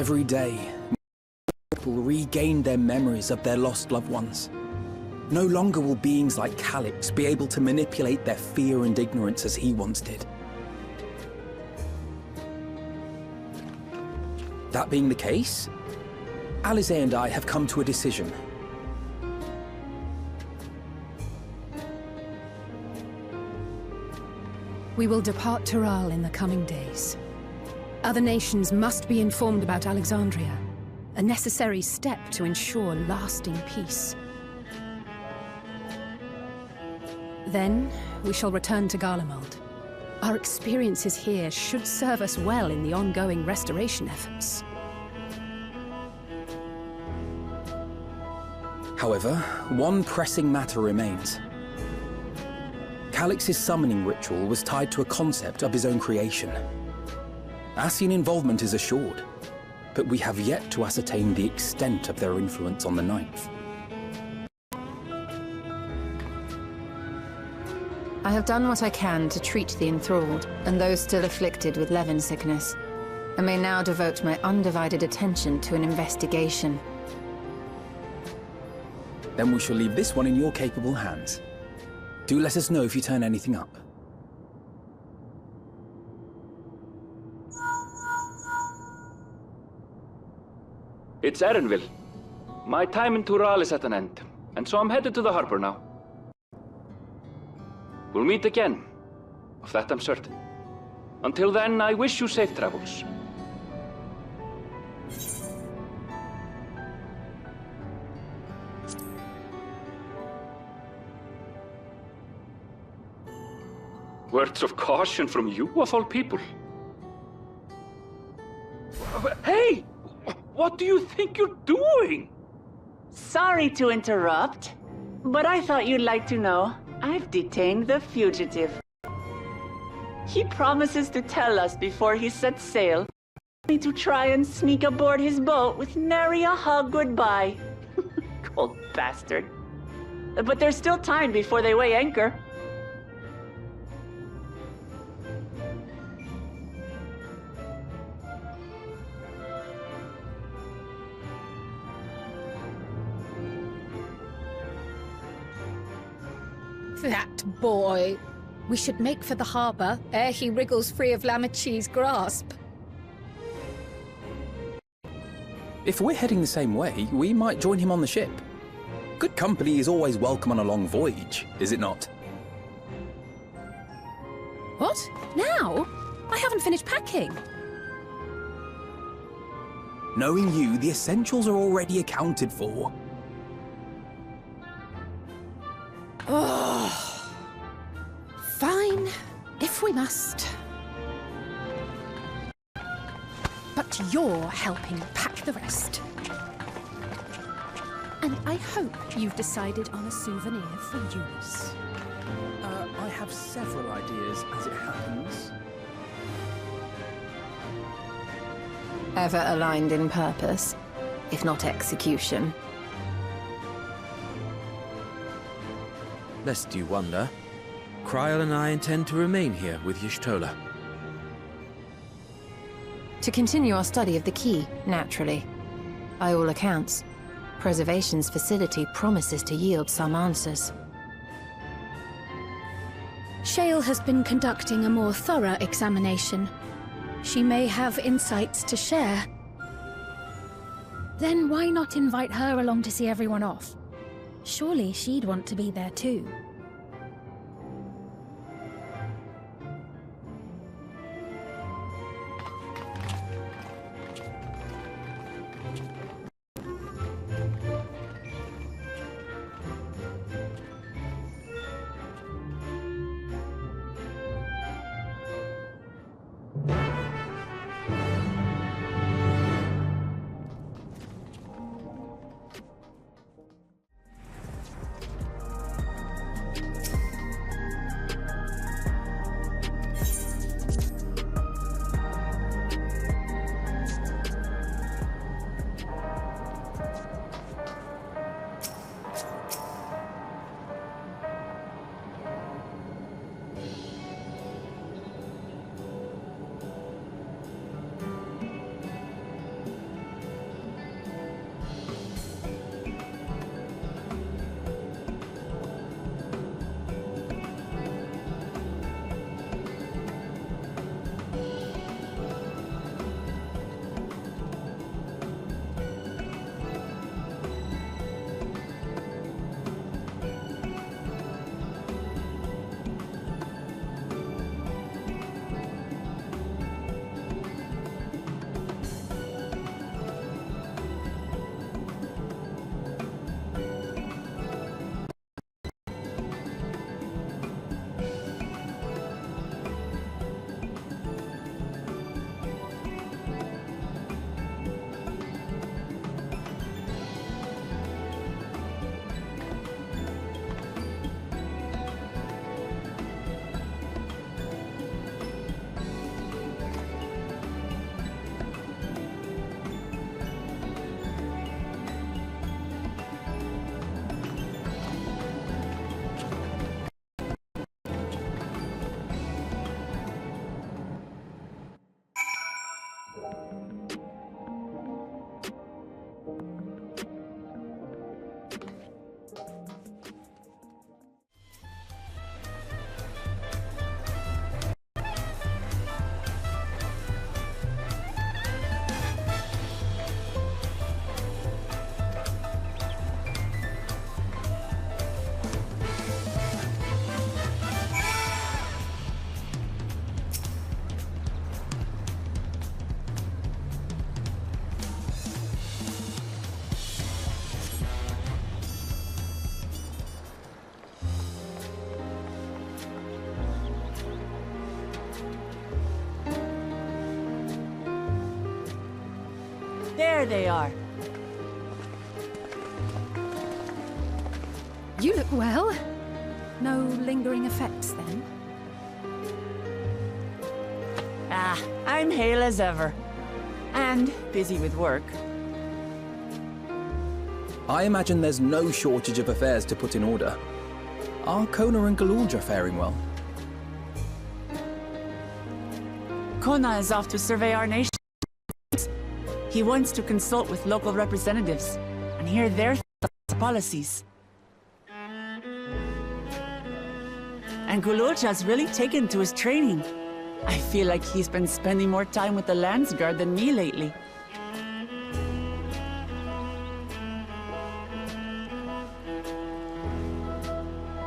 Every day, people regain their memories of their lost loved ones. No longer will beings like Calix be able to manipulate their fear and ignorance as he once did. That being the case, Alize and I have come to a decision. We will depart Tural in the coming days. Other nations must be informed about Alexandria, a necessary step to ensure lasting peace. Then, we shall return to Garlemald. Our experiences here should serve us well in the ongoing restoration efforts. However, one pressing matter remains. Calix's summoning ritual was tied to a concept of his own creation. Ascian involvement is assured, but we have yet to ascertain the extent of their influence on the Ninth. I have done what I can to treat the enthralled, and those still afflicted with Levin sickness. I may now devote my undivided attention to an investigation. Then we shall leave this one in your capable hands. Do let us know if you turn anything up. It's Erenville. My time in Tural is at an end, and so I'm headed to the harbor now. We'll meet again, of that I'm certain. Until then, I wish you safe travels. Words of caution from you, of all people. Hey! What do you think you're doing? Sorry to interrupt, but I thought you'd like to know I've detained the fugitive. He promises to tell us before he sets sail, only to try and sneak aboard his boat with nary a hug goodbye. Cold bastard. But there's still time before they weigh anchor. That boy! We should make for the harbor ere he wriggles free of Lamachi's grasp. If we're heading the same way, we might join him on the ship. Good company is always welcome on a long voyage, is it not? What? Now? I haven't finished packing. Knowing you, the essentials are already accounted for. Oh. Fine, if we must. But you're helping pack the rest. And I hope you've decided on a souvenir for Eunice. I have several ideas, as it happens. Ever aligned in purpose, if not execution. Lest you wonder, Kryl and I intend to remain here with Y'shtola. To continue our study of the key, naturally. By all accounts, Preservation's facility promises to yield some answers. Shale has been conducting a more thorough examination. She may have insights to share. Then why not invite her along to see everyone off? Surely she'd want to be there too. There they are. You look well. No lingering effects, then? Ah, I'm hale as ever. And busy with work. I imagine there's no shortage of affairs to put in order. Are Kona and Galulja faring well? Kona is off to survey our nation. He wants to consult with local representatives and hear their policies. And Galulja's really taken to his training. I feel like he's been spending more time with the Landsguard than me lately.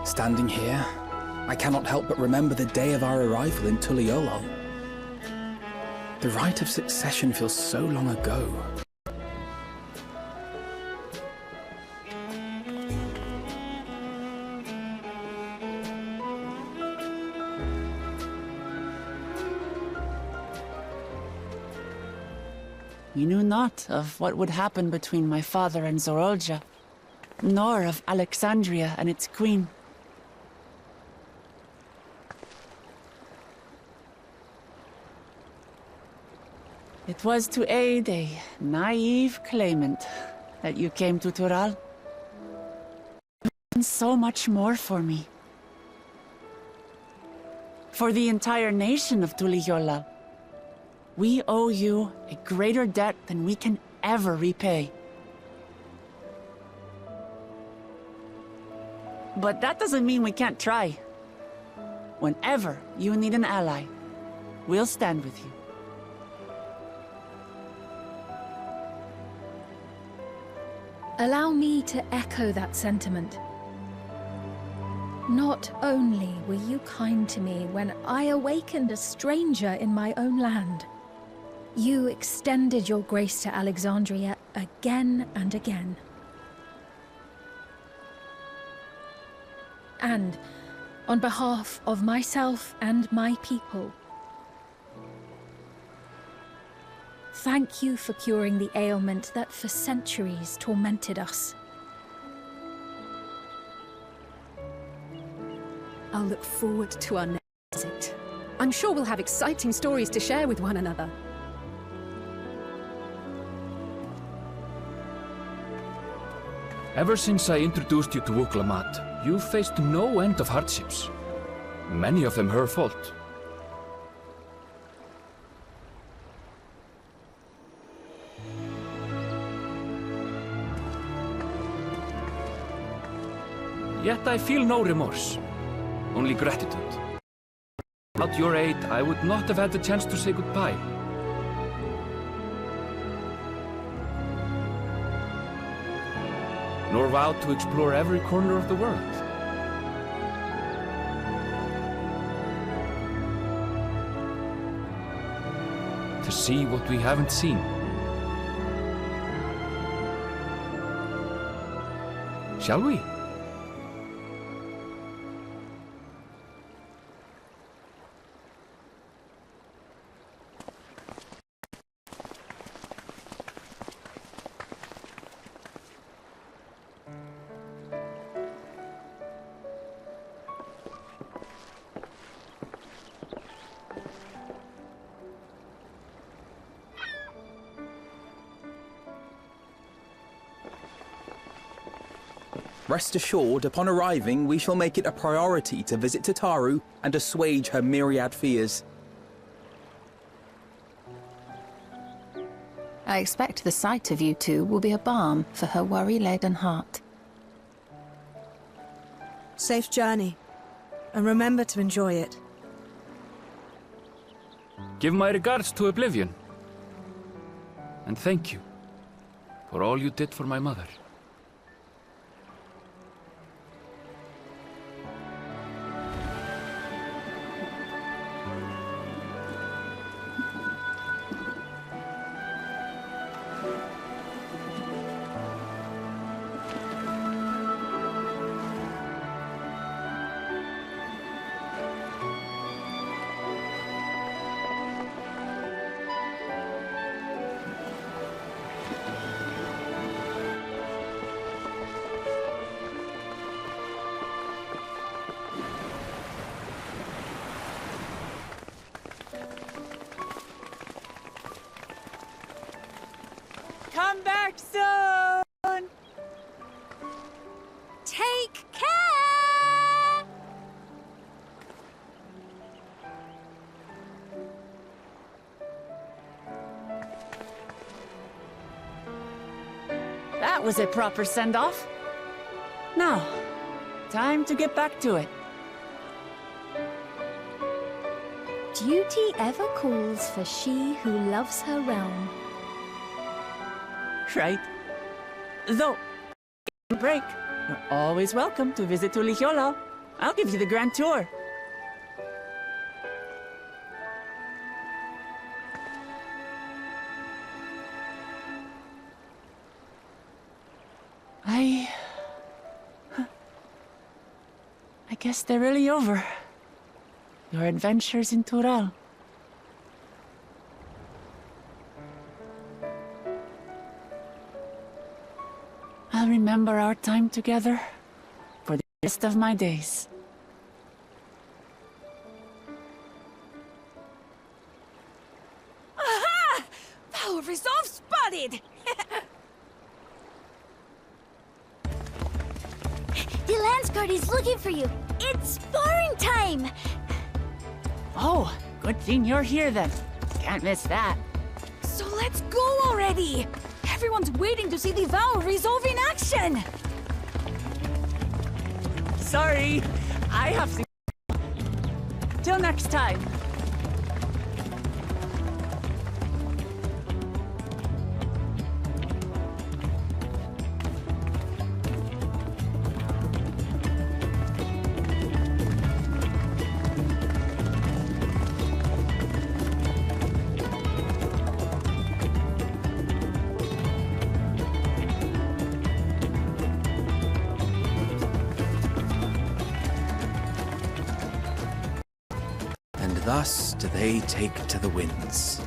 Standing here, I cannot help but remember the day of our arrival in Tuliolol. The rite of succession feels so long ago. We knew not of what would happen between my father and Zorolja, nor of Alexandria and its queen. It was to aid a naive claimant that you came to Tural. You've done so much more for me. For the entire nation of Tuliyollal. We owe you a greater debt than we can ever repay. But that doesn't mean we can't try. Whenever you need an ally, we'll stand with you. Allow me to echo that sentiment. Not only were you kind to me when I awakened a stranger in my own land, you extended your grace to Alexandria again and again. And on behalf of myself and my people, thank you for curing the ailment that for centuries tormented us. I'll look forward to our next visit. I'm sure we'll have exciting stories to share with one another. Ever since I introduced you to Wuklamat, you've faced no end of hardships. Many of them her fault. Yet I feel no remorse, only gratitude. Without your aid, I would not have had the chance to say goodbye. Nor vowed to explore every corner of the world. To see what we haven't seen. Shall we? Rest assured, upon arriving, we shall make it a priority to visit Tataru and assuage her myriad fears. I expect the sight of you two will be a balm for her worry-laden heart. Safe journey, and remember to enjoy it. Give my regards to Oblivion. And thank you for all you did for my mother. up soon! Take care! That was a proper send-off. Now, time to get back to it. Duty ever calls for she who loves her realm. Right. Though, break, you're always welcome to visit Tulihiola. I'll give you the grand tour. I guess they're really over. Your adventures in Tural. I'll remember our time together for the rest of my days. Aha! Power resolve spotted! The Lance Guard is looking for you. It's sparring time! Oh, good thing you're here then. Can't miss that. So let's go already! Everyone's waiting to see the Vow resolve in action! Sorry, I have to... Till next time. Thus do they take to the winds.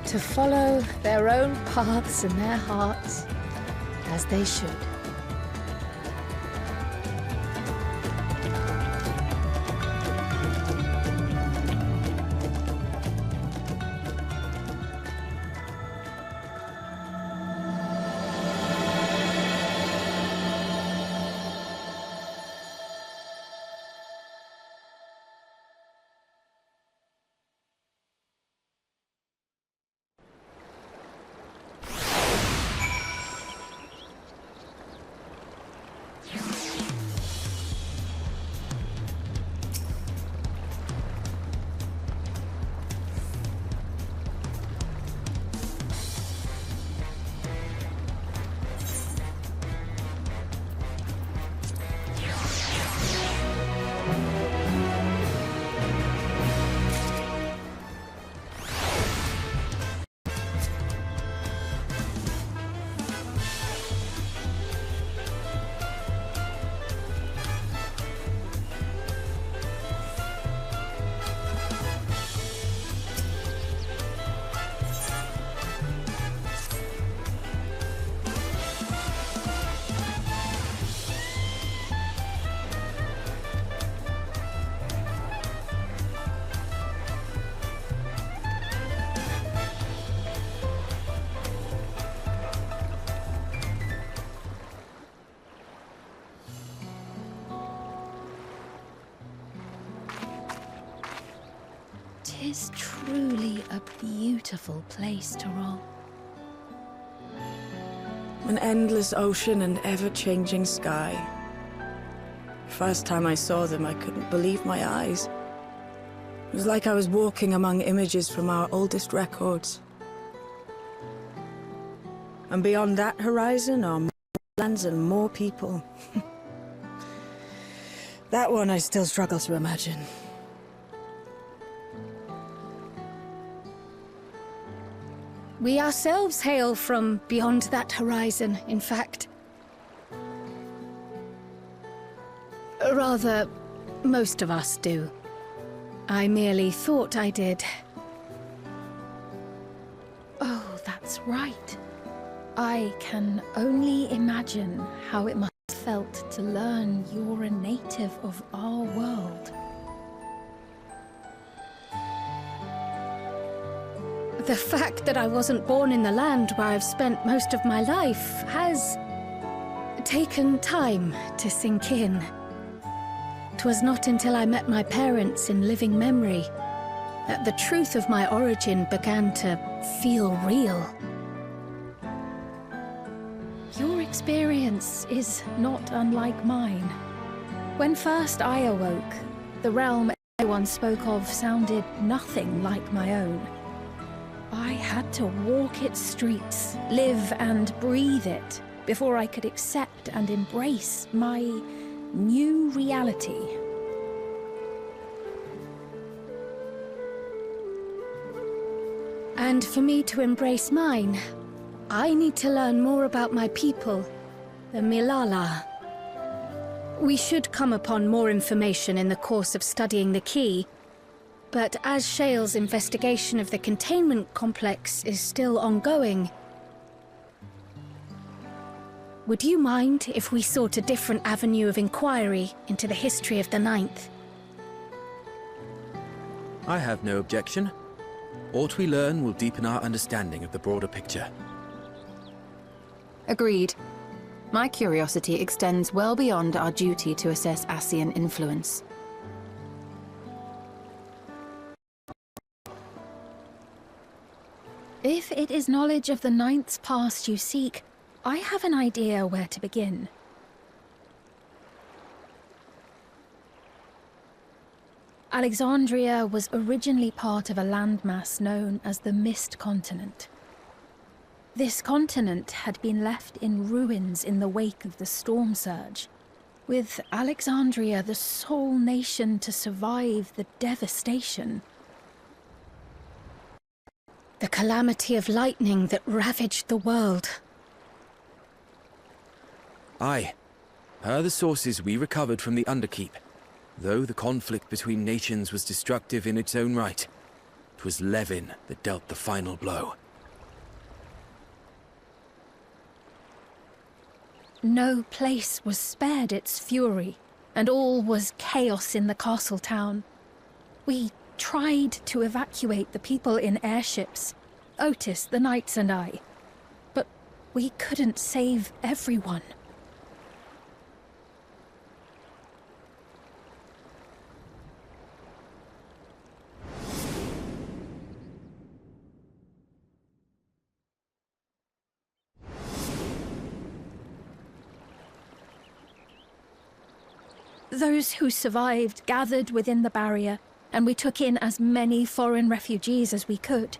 To follow their own paths in their hearts, as they should. Tis truly a beautiful place to roll. An endless ocean and ever-changing sky. First time I saw them, I couldn't believe my eyes. It was like I was walking among images from our oldest records. And beyond that horizon are more lands and more people. That one I still struggle to imagine. We ourselves hail from beyond that horizon, in fact. Rather, most of us do. I merely thought I did. Oh, that's right. I can only imagine how it must have felt to learn you're a native of our world. The fact that I wasn't born in the land where I've spent most of my life has taken time to sink in. 'Twas not until I met my parents in living memory that the truth of my origin began to feel real. Your experience is not unlike mine. When first I awoke, the realm everyone spoke of sounded nothing like my own. I had to walk its streets, live and breathe it, before I could accept and embrace my new reality. And for me to embrace mine, I need to learn more about my people, the Milala. We should come upon more information in the course of studying the key, but as Shale's investigation of the containment complex is still ongoing, would you mind if we sought a different avenue of inquiry into the history of the Ninth? I have no objection. What we learn will deepen our understanding of the broader picture. Agreed. My curiosity extends well beyond our duty to assess Ascian influence. If it is knowledge of the Ninth's past you seek, I have an idea where to begin. Alexandria was originally part of a landmass known as the Mist Continent. This continent had been left in ruins in the wake of the storm surge, with Alexandria the sole nation to survive the devastation. The calamity of lightning that ravaged the world. Aye. Per the sources we recovered from the Underkeep, though the conflict between nations was destructive in its own right, 'twas Levin that dealt the final blow. No place was spared its fury, and all was chaos in the castle town. We tried to evacuate the people in airships, Otis, the knights and I, but we couldn't save everyone. Those who survived gathered within the barrier, and we took in as many foreign refugees as we could.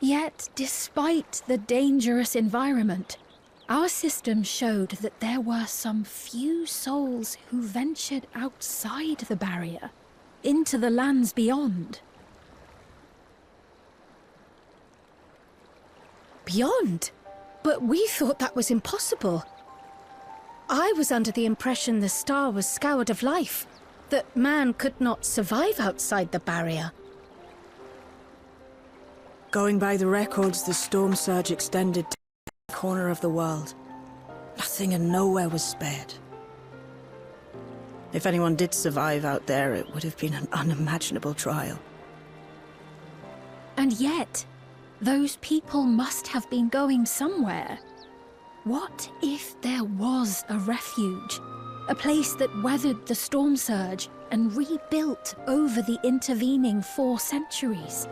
Yet, despite the dangerous environment, our system showed that there were some few souls who ventured outside the barrier, into the lands beyond. Beyond? But we thought that was impossible. I was under the impression the star was scoured of life, that man could not survive outside the barrier. Going by the records, the storm surge extended to the corner of the world. Nothing and nowhere was spared. If anyone did survive out there, it would have been an unimaginable trial. And yet, those people must have been going somewhere. What if there was a refuge? A place that weathered the storm surge and rebuilt over the intervening 4 centuries?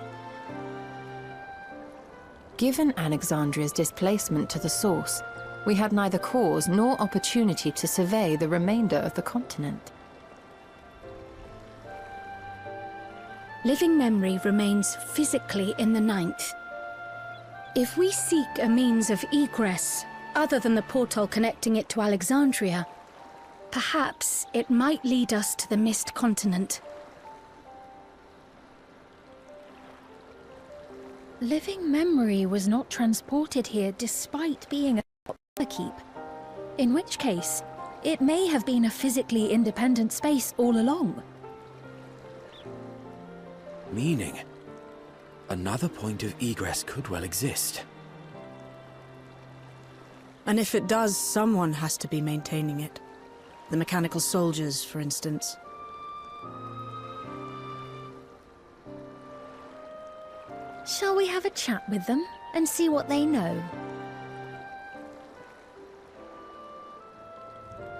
Given Alexandria's displacement to the source, we had neither cause nor opportunity to survey the remainder of the continent. Living memory remains physically in the Ninth. If we seek a means of egress, other than the portal connecting it to Alexandria, perhaps it might lead us to the Mist Continent. Living memory was not transported here despite being a keep. In which case, it may have been a physically independent space all along. Meaning, another point of egress could well exist. And if it does, someone has to be maintaining it. The mechanical soldiers, for instance. Shall we have a chat with them and see what they know?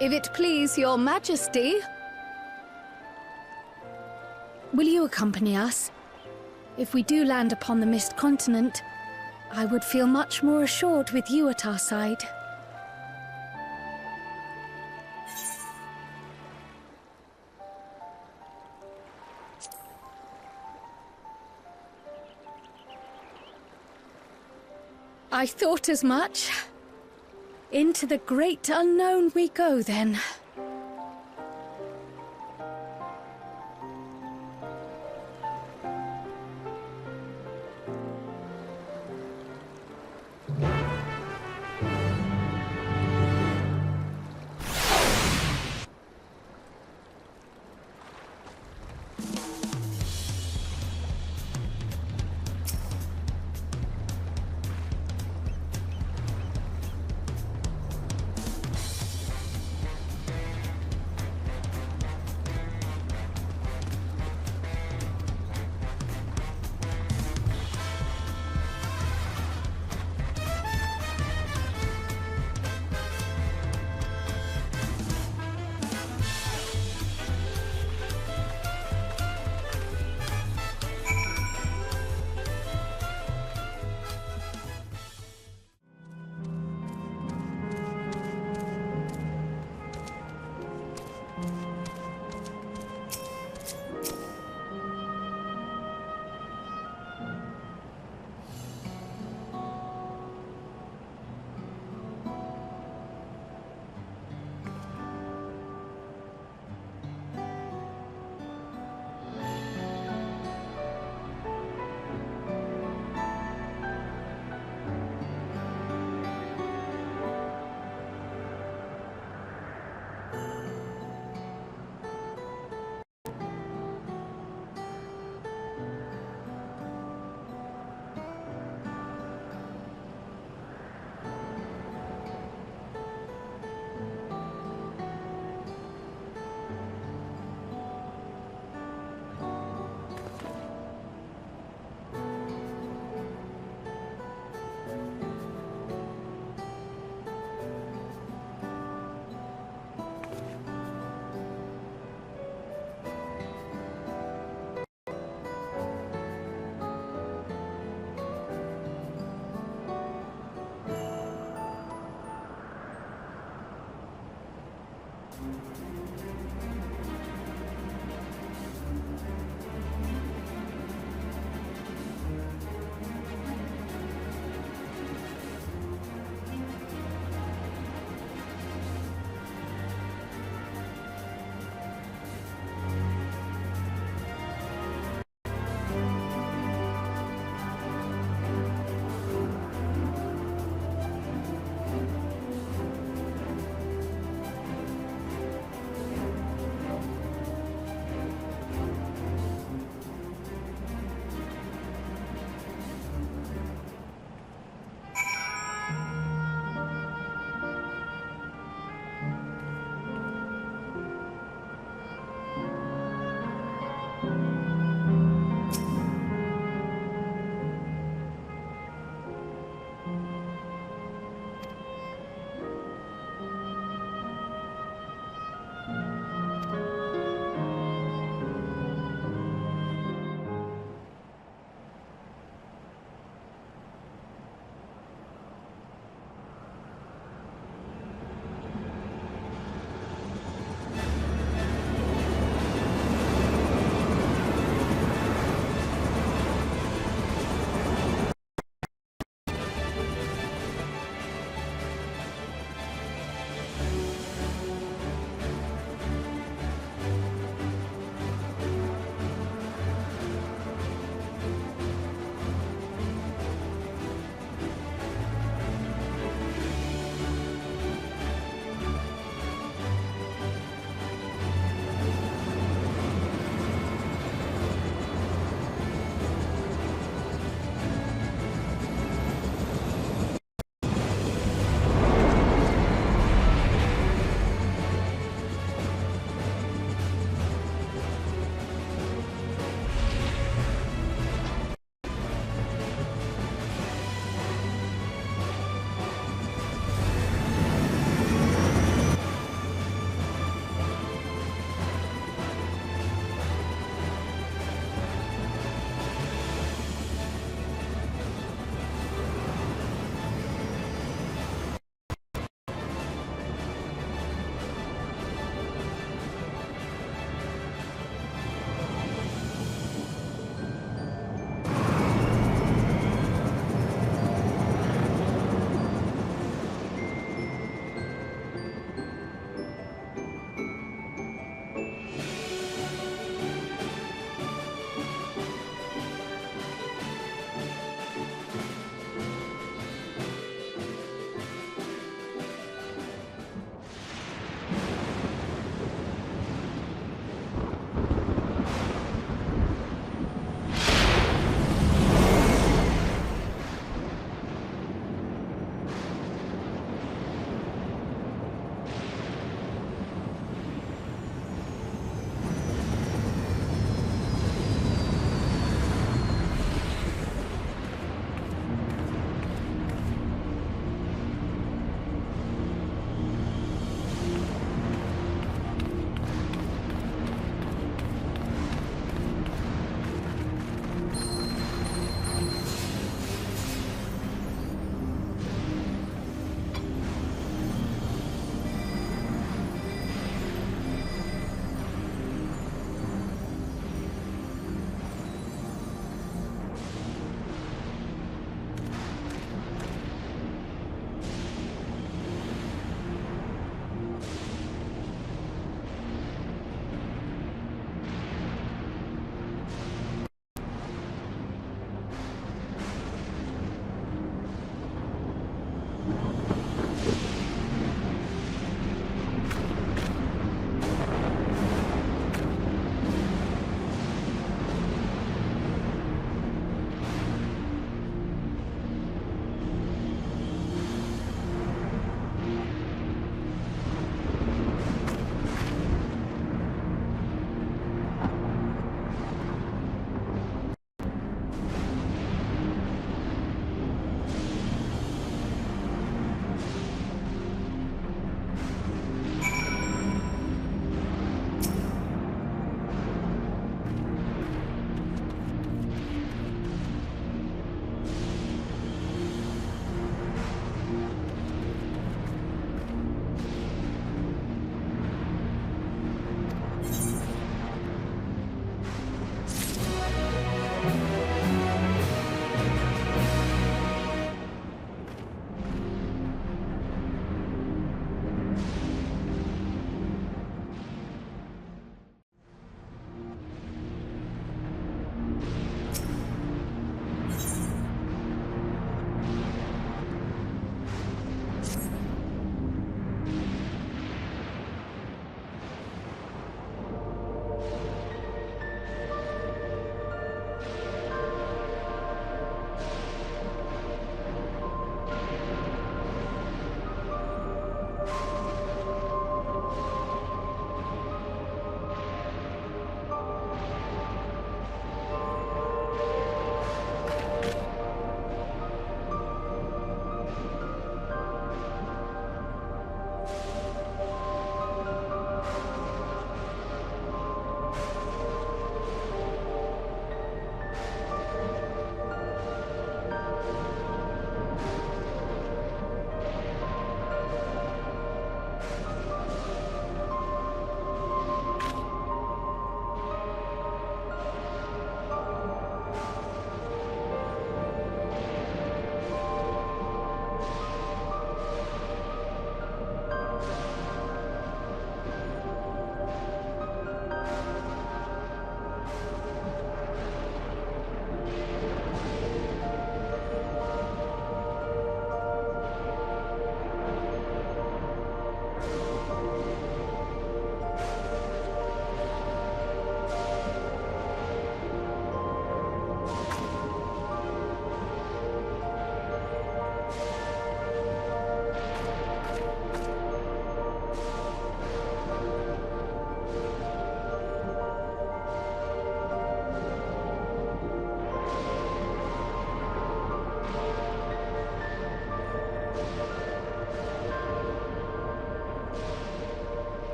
If it please your majesty. Will you accompany us? If we do land upon the Mist Continent, I would feel much more assured with you at our side. I thought as much. Into the great unknown we go, then.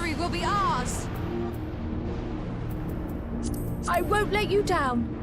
victory will be ours! I won't let you down.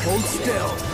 Hold still.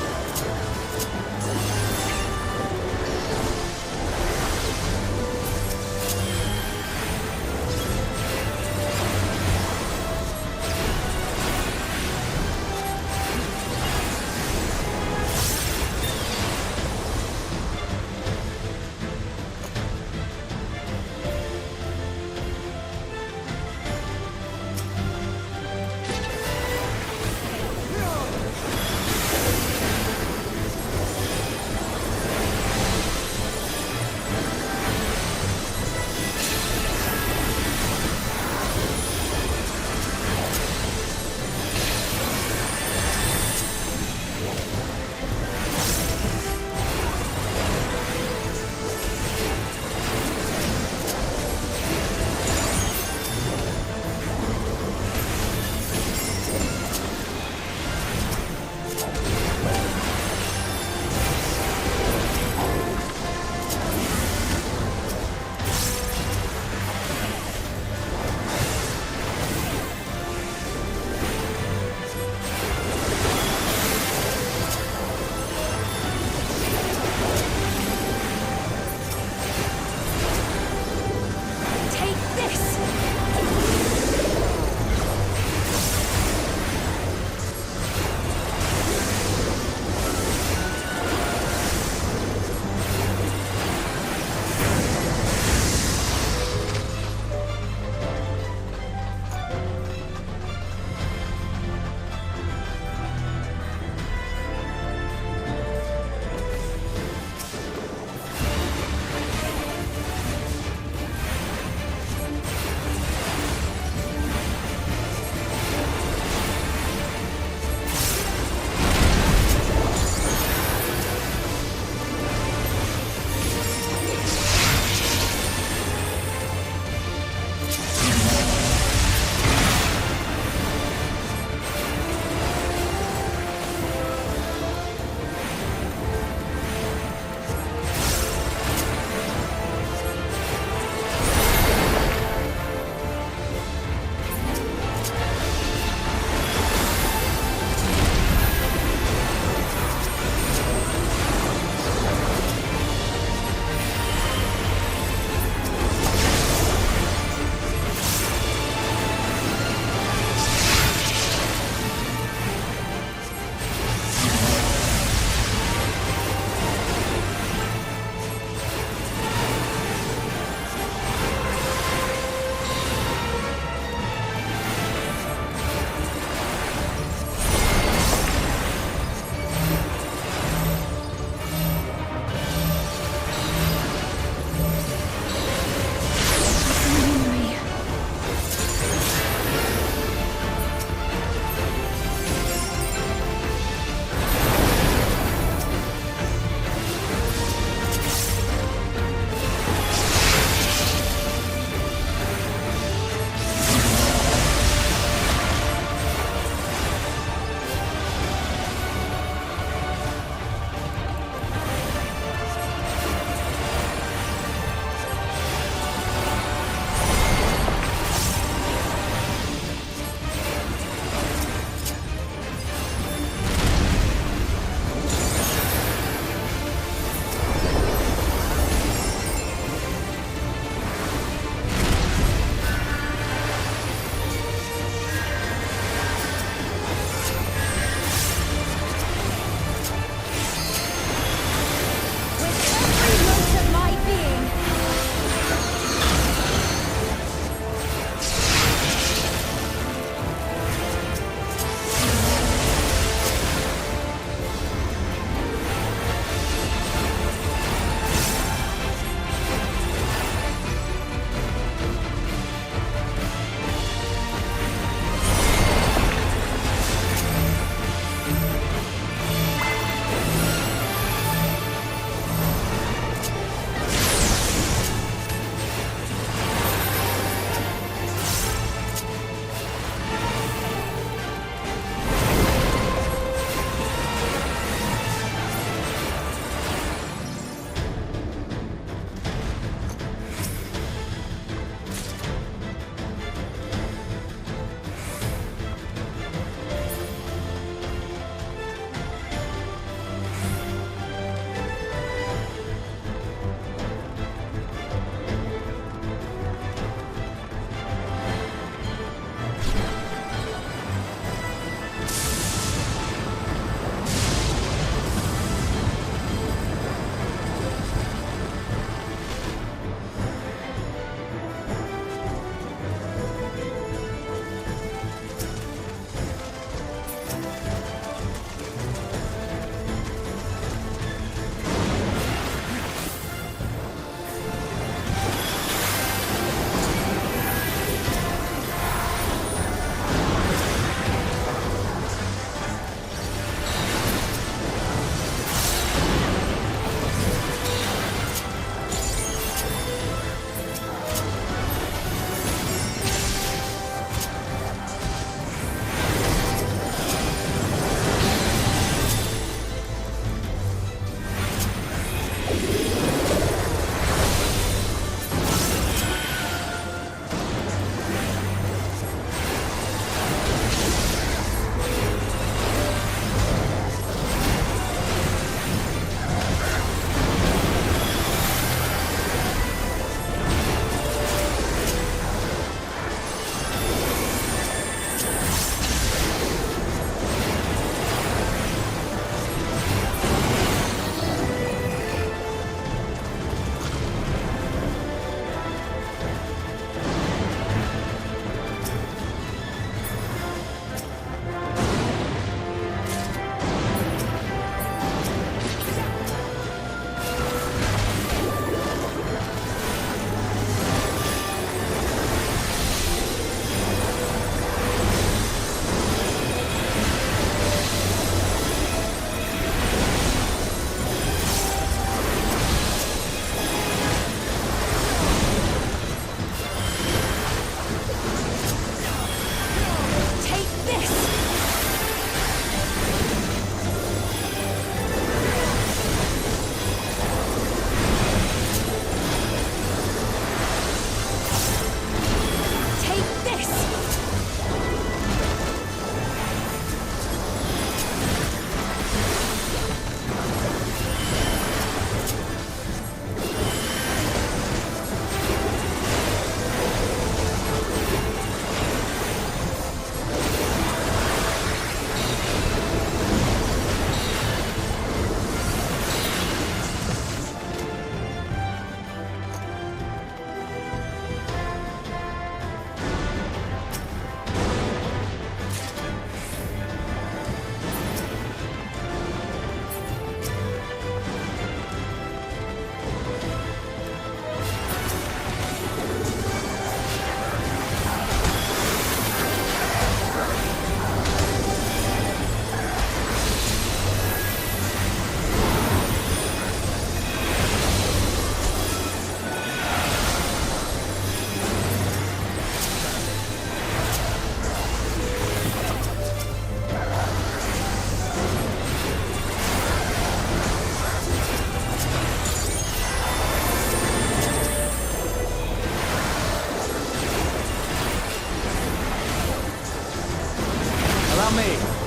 me!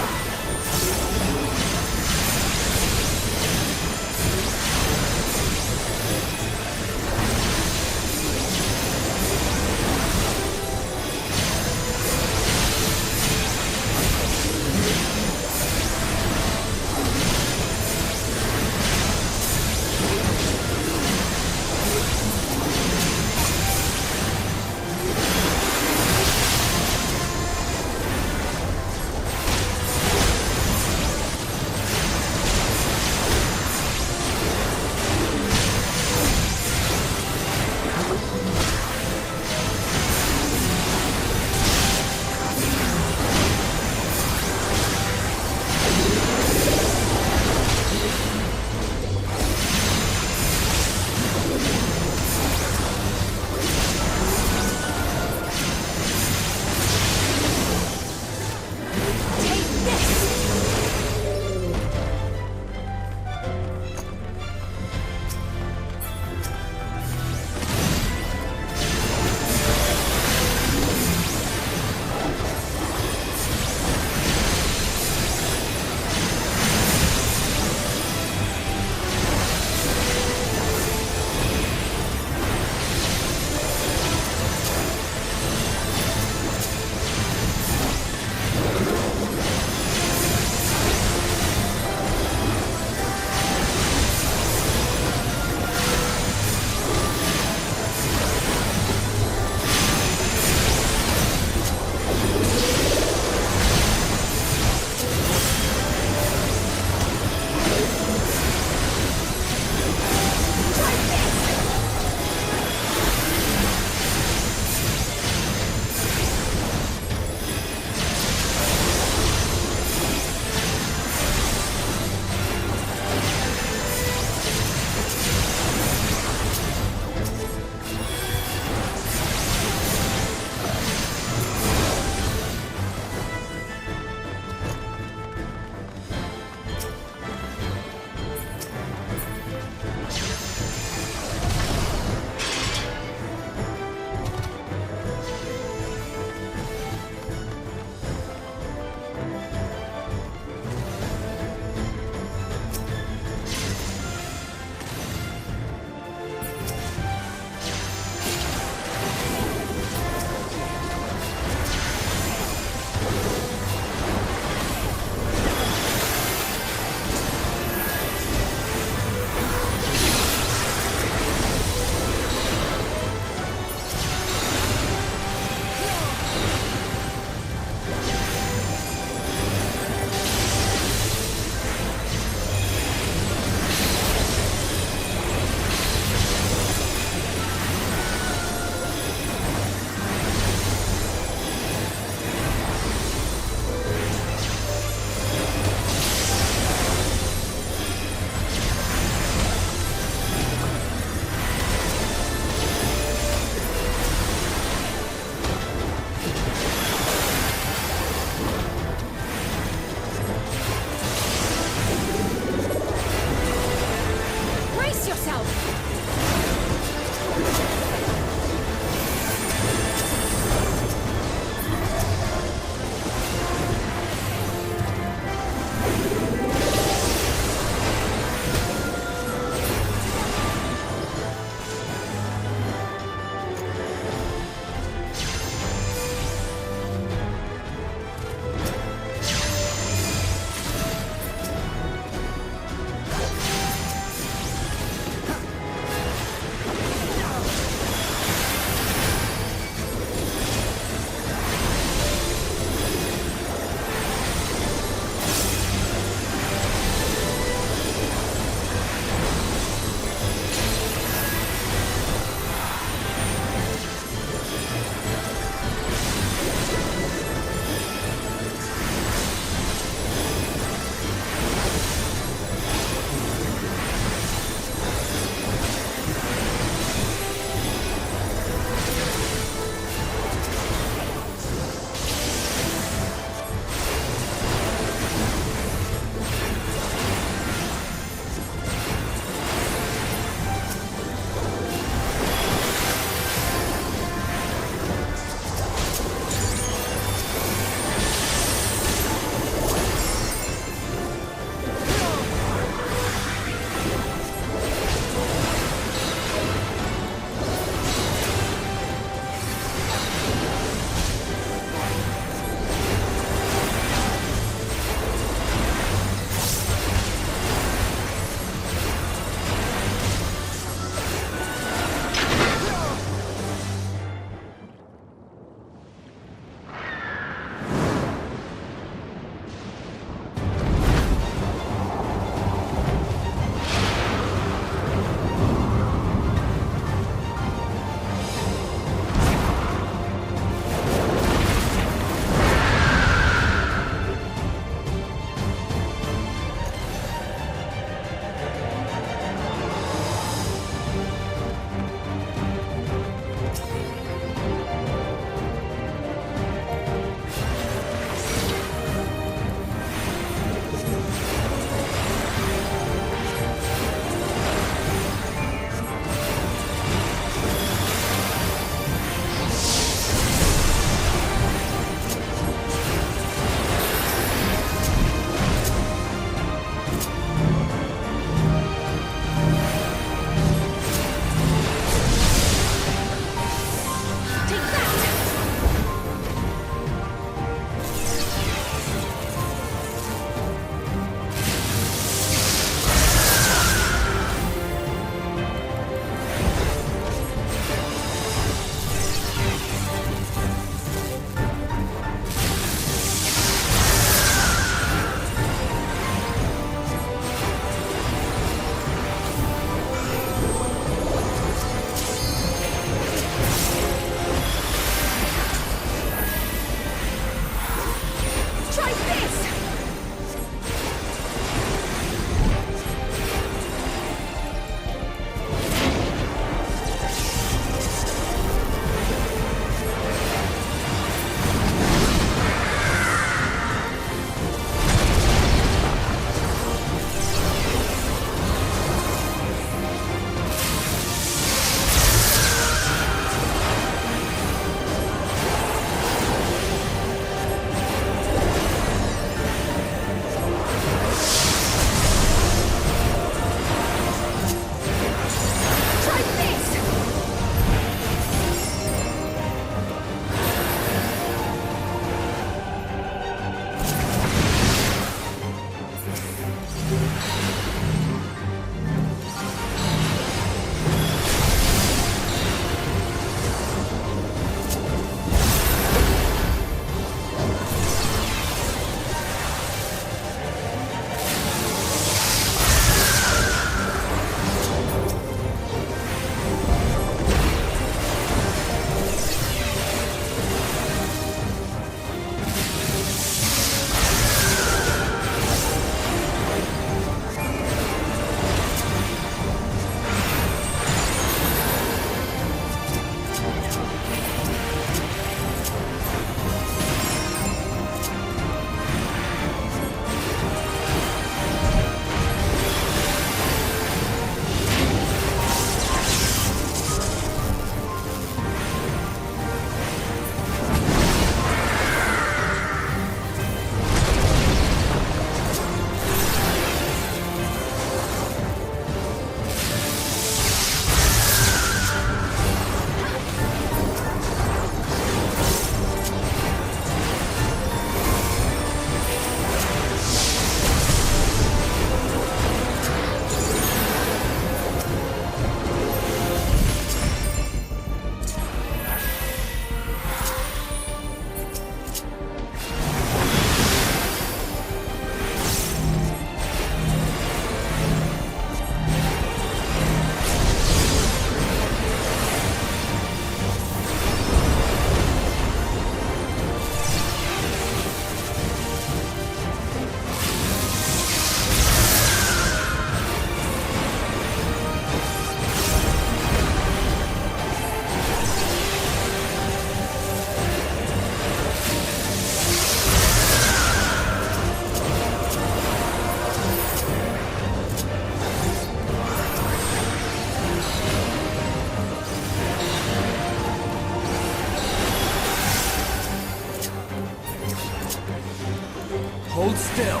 still!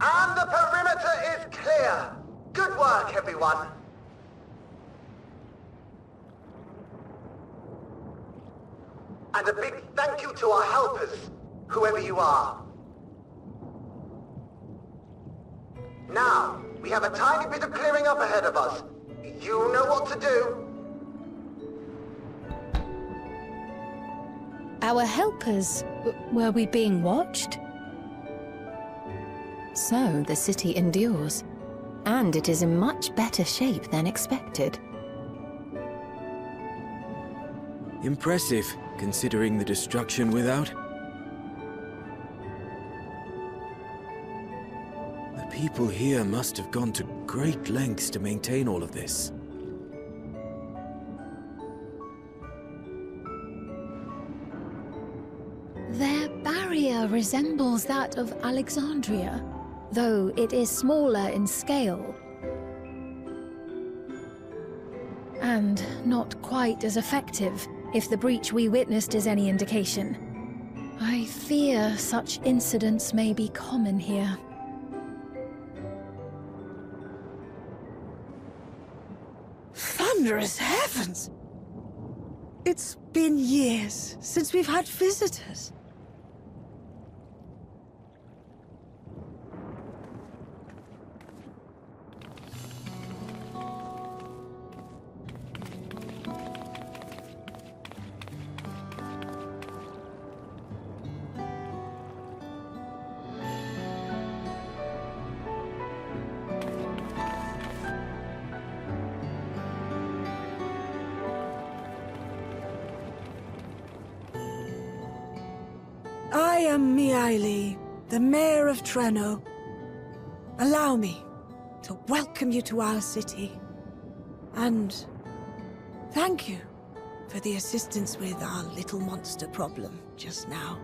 And the perimeter is clear. Good work, everyone. And a big thank you to our helpers, whoever you are. Now, we have a tiny bit of clearing up ahead of us. You know what to do. Our helpers, were we being watched? So, the city endures. And it is in much better shape than expected. Impressive, considering the destruction without. The people here must have gone to great lengths to maintain all of this. Their barrier resembles that of Alexandria, though it is smaller in scale. And not quite as effective, if the breach we witnessed is any indication. I fear such incidents may be common here. Thunderous heavens! It's been years since we've had visitors. I am Miaili, the Mayor of Treno. Allow me to welcome you to our city. And thank you for the assistance with our little monster problem just now.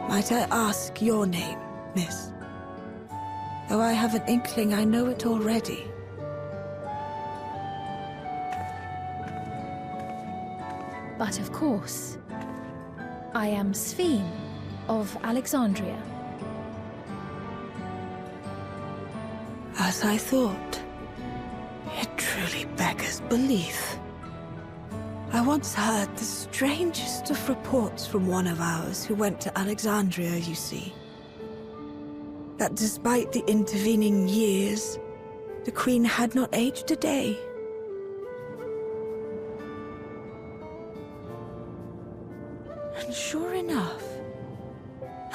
Might I ask your name, miss? Though I have an inkling I know it already. But of course, I am Sphene of Alexandria. As I thought. It truly beggars belief. I once heard the strangest of reports from one of ours who went to Alexandria, you see. That despite the intervening years, the Queen had not aged a day. And sure enough,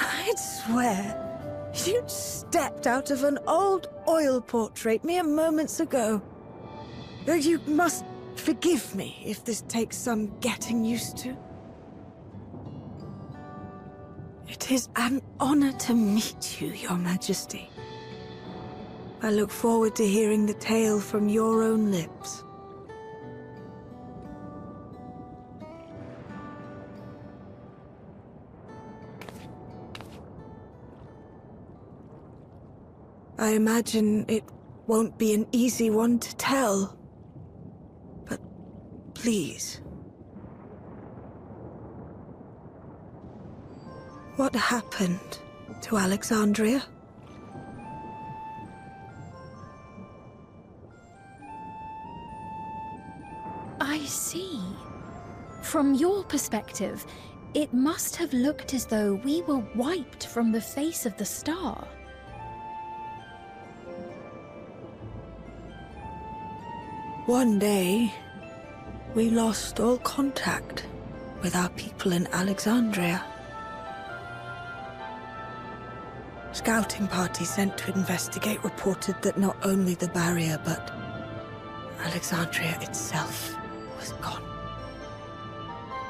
I'd swear, you'd stepped out of an old oil portrait mere moments ago. Though you must forgive me if this takes some getting used to. It is an honor to meet you, Your Majesty. I look forward to hearing the tale from your own lips. I imagine it won't be an easy one to tell. But please. What happened to Alexandria? I see. From your perspective, it must have looked as though we were wiped from the face of the star. One day, we lost all contact with our people in Alexandria. Scouting party sent to investigate reported that not only the barrier, but Alexandria itself was gone.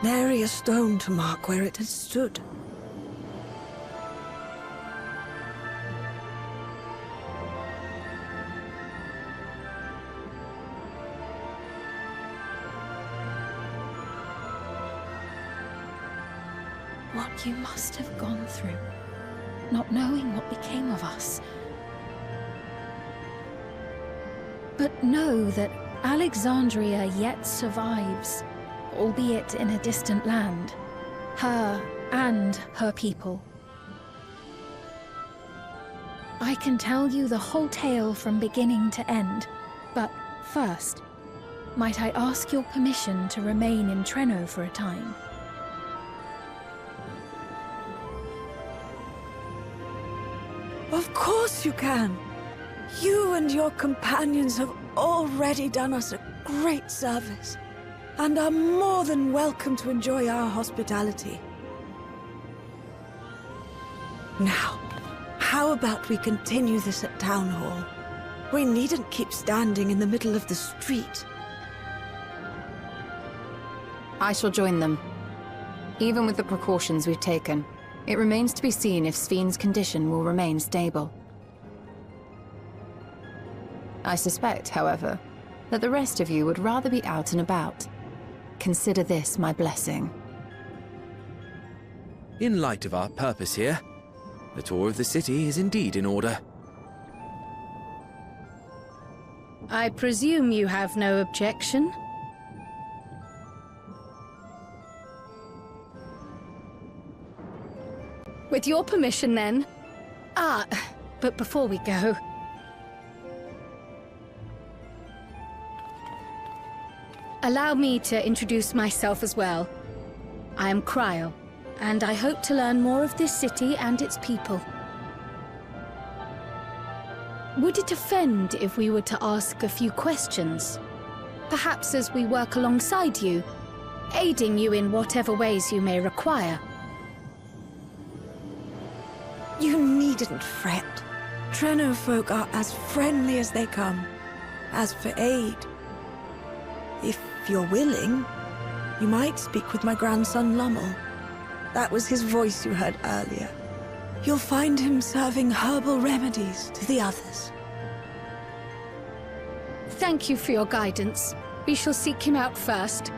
Nary a stone to mark where it had stood. What you must have gone through, not knowing what became of us. But know that Alexandria yet survives, albeit in a distant land. Her and her people. I can tell you the whole tale from beginning to end, but first, might I ask your permission to remain in Treno for a time? Of course you can. You and your companions have already done us a great service, and are more than welcome to enjoy our hospitality. Now, how about we continue this at Town Hall? We needn't keep standing in the middle of the street. I shall join them. Even with the precautions we've taken, it remains to be seen if Sven's condition will remain stable. I suspect, however, that the rest of you would rather be out and about. Consider this my blessing. In light of our purpose here, the tour of the city is indeed in order. I presume you have no objection? With your permission, then. But before we go... allow me to introduce myself as well. I am Cryle, and I hope to learn more of this city and its people. Would it offend if we were to ask a few questions? Perhaps as we work alongside you, aiding you in whatever ways you may require. You needn't fret. Treno folk are as friendly as they come. As for aid, if you're willing, you might speak with my grandson Lummel. That was his voice you heard earlier. You'll find him serving herbal remedies to the others. Thank you for your guidance. We shall seek him out first.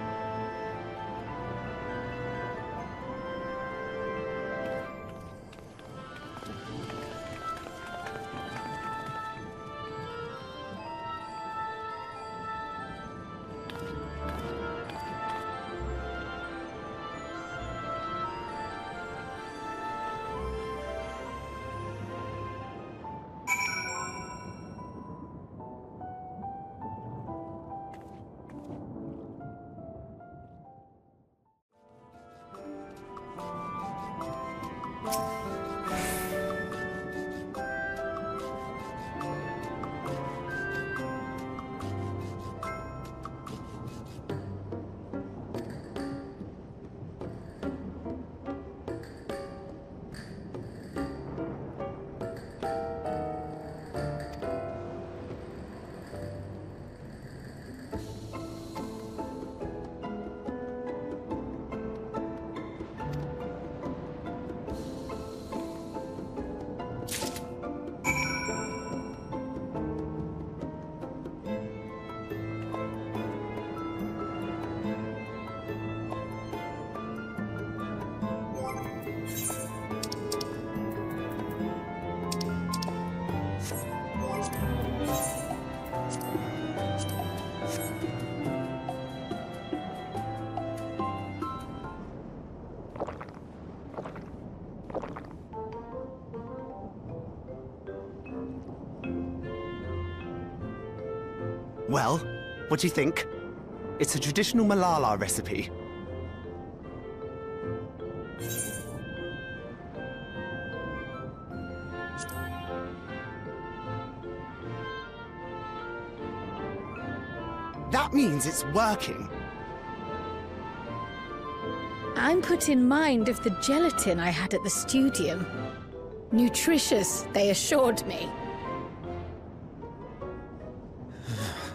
Well, what do you think? It's a traditional Malala recipe. That means it's working. I'm put in mind of the gelatin I had at the studium. Nutritious, they assured me.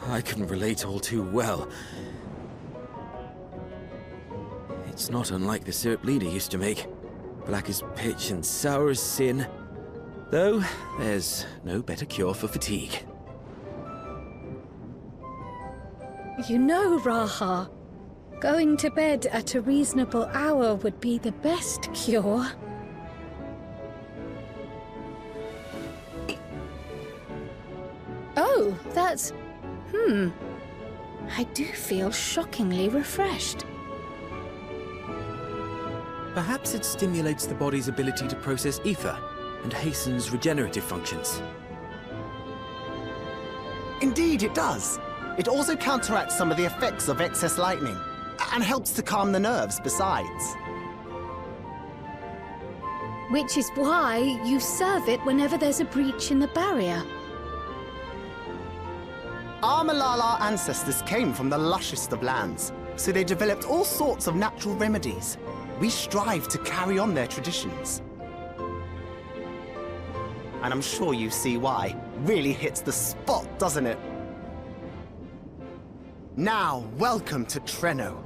I can relate all too well. It's not unlike the syrup Leader used to make. Black as pitch and sour as sin. Though, there's no better cure for fatigue. You know, Raha, going to bed at a reasonable hour would be the best cure. Oh, that's... I do feel shockingly refreshed. Perhaps it stimulates the body's ability to process ether and hastens regenerative functions. Indeed, it does. It also counteracts some of the effects of excess lightning, and helps to calm the nerves besides. Which is why you serve it whenever there's a breach in the barrier. Our Malala ancestors came from the lushest of lands, so they developed all sorts of natural remedies. We strive to carry on their traditions. And I'm sure you see why. Really hits the spot, doesn't it? Now, welcome to Treno.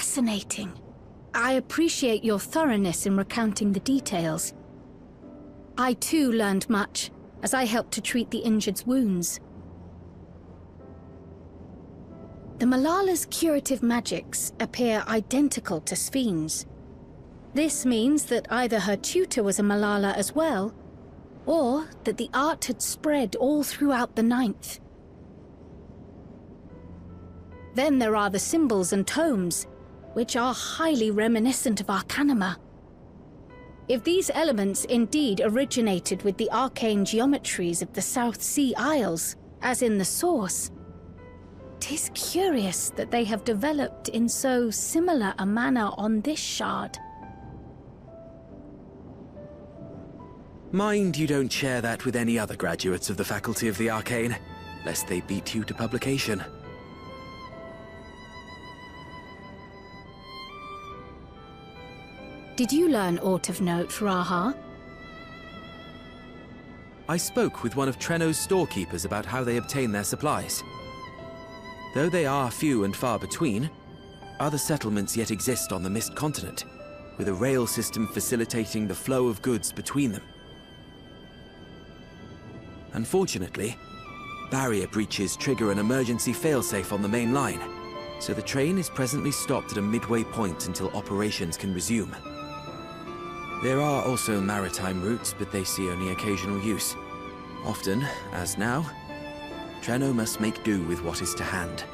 fascinating. I appreciate your thoroughness in recounting the details. I too learned much, as I helped to treat the injured's wounds. The Malala's curative magics appear identical to Sphne's. This means that either her tutor was a Malala as well, or that the art had spread all throughout the Ninth. Then there are the symbols and tomes, which are highly reminiscent of Arcanima. If these elements indeed originated with the arcane geometries of the South Sea Isles, as in the source, 'tis curious that they have developed in so similar a manner on this shard. Mind you don't share that with any other graduates of the Faculty of the Arcane, lest they beat you to publication. Did you learn aught of note, Raha? I spoke with one of Treno's storekeepers about how they obtain their supplies. Though they are few and far between, other settlements yet exist on the Mist Continent, with a rail system facilitating the flow of goods between them. Unfortunately, barrier breaches trigger an emergency failsafe on the main line, so the train is presently stopped at a midway point until operations can resume. There are also maritime routes, but they see only occasional use. Often, as now, Treno must make do with what is to hand.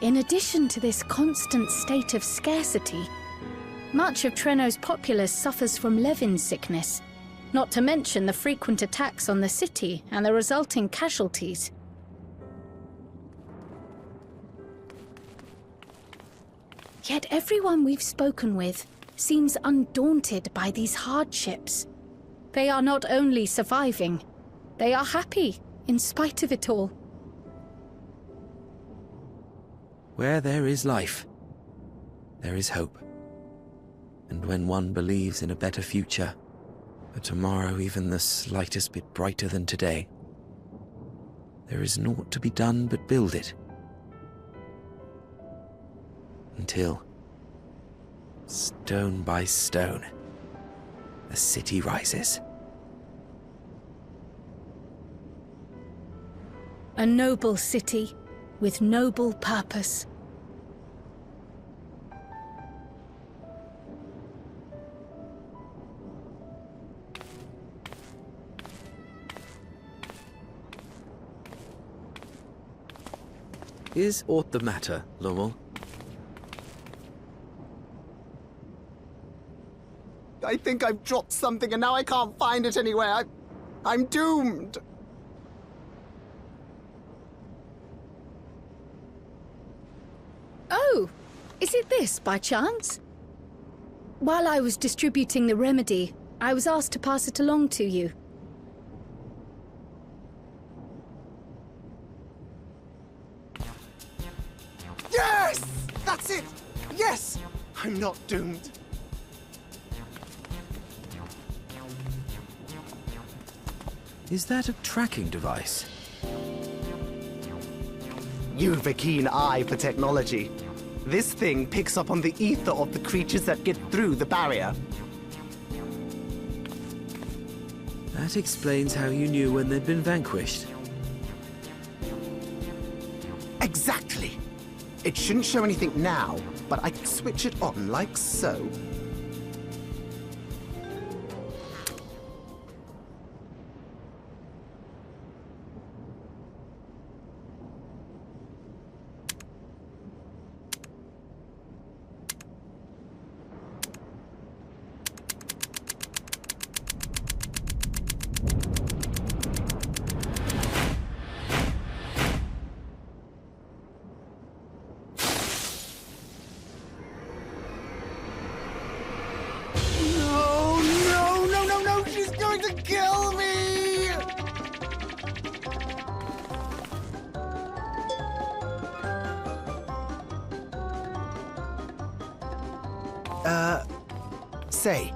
In addition to this constant state of scarcity, much of Treno's populace suffers from Levin sickness, not to mention the frequent attacks on the city and the resulting casualties. Yet everyone we've spoken with seems undaunted by these hardships. They are not only surviving, they are happy in spite of it all. Where there is life, there is hope. And when one believes in a better future, a tomorrow even the slightest bit brighter than today, there is naught to be done but build it. Until, stone by stone, a city rises. A noble city with noble purpose. Is aught the matter, Lowell? I think I've dropped something and now I can't find it anywhere. I'm doomed. Oh, is it this by chance? While I was distributing the remedy, I was asked to pass it along to you. Yes! That's it! Yes! I'm not doomed. Is that a tracking device? You've a keen eye for technology. This thing picks up on the ether of the creatures that get through the barrier. That explains how you knew when they'd been vanquished. Exactly. It shouldn't show anything now, but I can switch it on like so. Kill me! Say,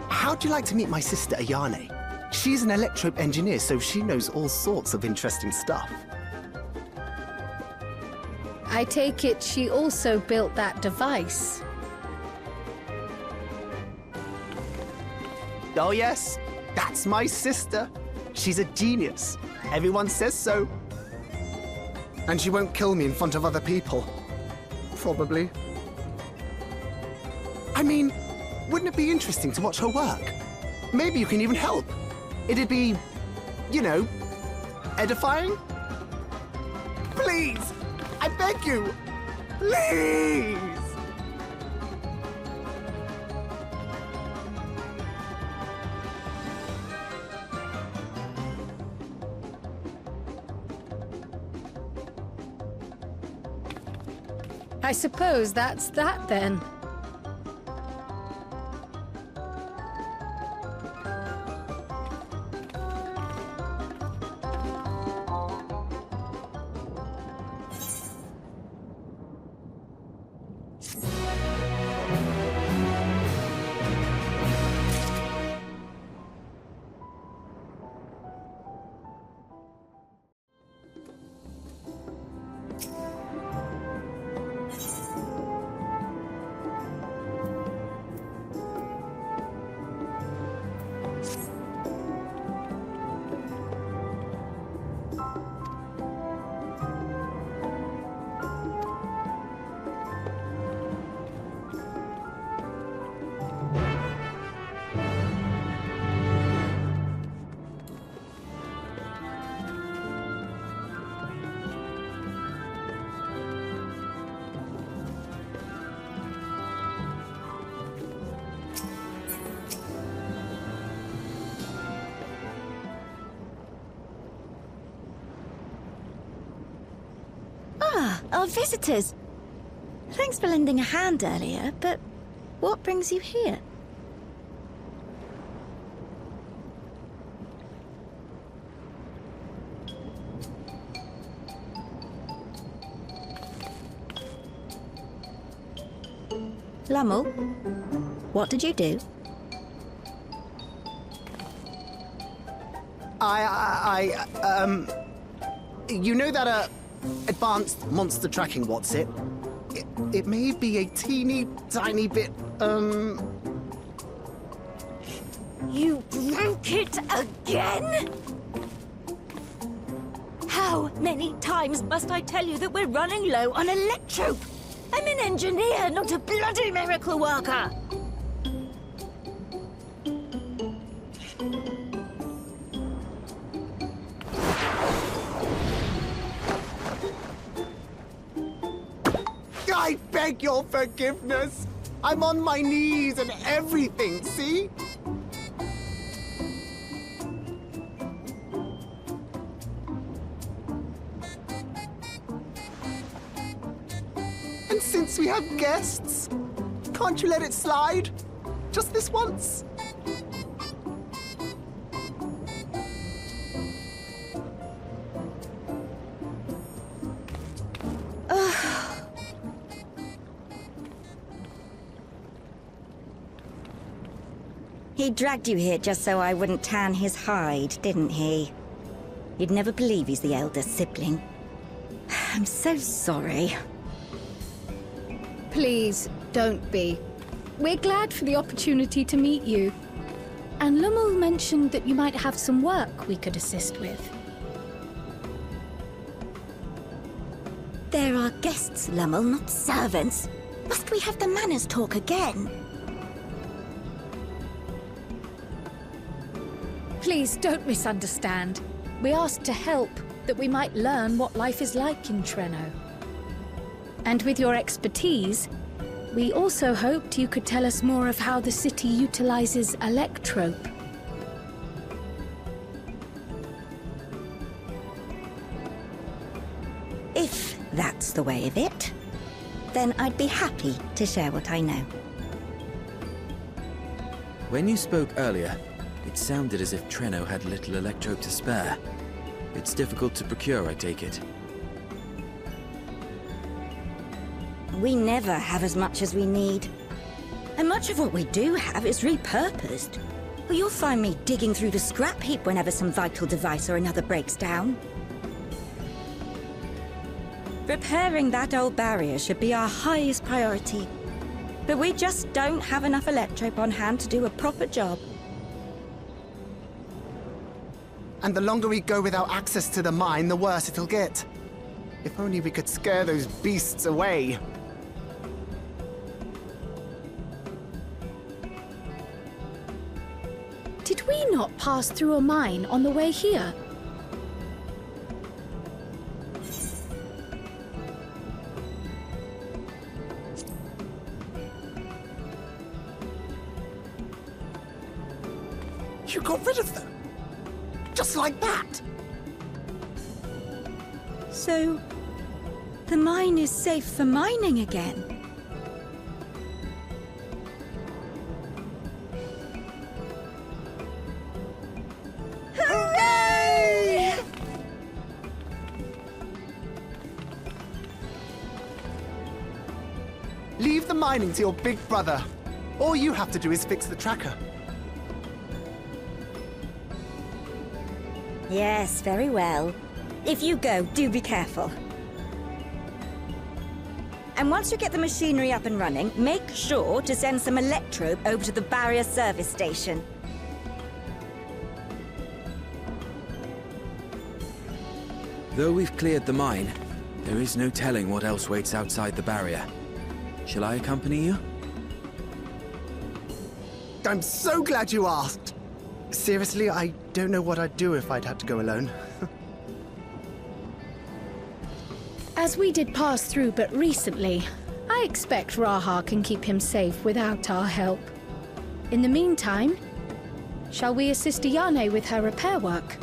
how'd you like to meet my sister Ayane? She's an electrope engineer, so she knows all sorts of interesting stuff. I take it she also built that device. Oh yes, that's my sister. She's a genius. Everyone says so. And she won't kill me in front of other people. Probably. I mean, wouldn't it be interesting to watch her work? Maybe you can even help. It'd be, you know, edifying? Please! I beg you! Please! I suppose that's that then. Our visitors. Thanks for lending a hand earlier, but what brings you here? Lummel, what did you do? You know that, advanced monster tracking, what's it? It may be a teeny tiny bit, You broke it again? How many times must I tell you that we're running low on electrope? I'm an engineer, not a bloody miracle worker! I beg your forgiveness! I'm on my knees and everything, see? And since we have guests, can't you let it slide? Just this once? He dragged you here just so I wouldn't tan his hide, didn't he? You'd never believe he's the elder sibling. I'm so sorry. Please, don't be. We're glad for the opportunity to meet you. And Lummel mentioned that you might have some work we could assist with. There are guests, Lummel, not servants. Must we have the manners talk again? Please don't misunderstand. We asked to help, that we might learn what life is like in Treno. And with your expertise, we also hoped you could tell us more of how the city utilizes electrope. If that's the way of it, then I'd be happy to share what I know. When you spoke earlier, it sounded as if Treno had little electrope to spare. It's difficult to procure, I take it. We never have as much as we need. And much of what we do have is repurposed. Well, you'll find me digging through the scrap heap whenever some vital device or another breaks down. Repairing that old barrier should be our highest priority. But we just don't have enough electrope on hand to do a proper job. And the longer we go without access to the mine, the worse it'll get. If only we could scare those beasts away. Did we not pass through a mine on the way here? You got rid of them? Just like that? So, the mine is safe for mining again? Hooray! Leave the mining to your big brother. All you have to do is fix the tracker. Yes, very well. If you go, do be careful. And once you get the machinery up and running, make sure to send some electrope over to the barrier service station. Though we've cleared the mine, there is no telling what else waits outside the barrier. Shall I accompany you? I'm so glad you asked. Seriously, I don't know what I'd do if I'd had to go alone. As we did pass through but recently, I expect Raha can keep him safe without our help. In the meantime, shall we assist Ayane with her repair work?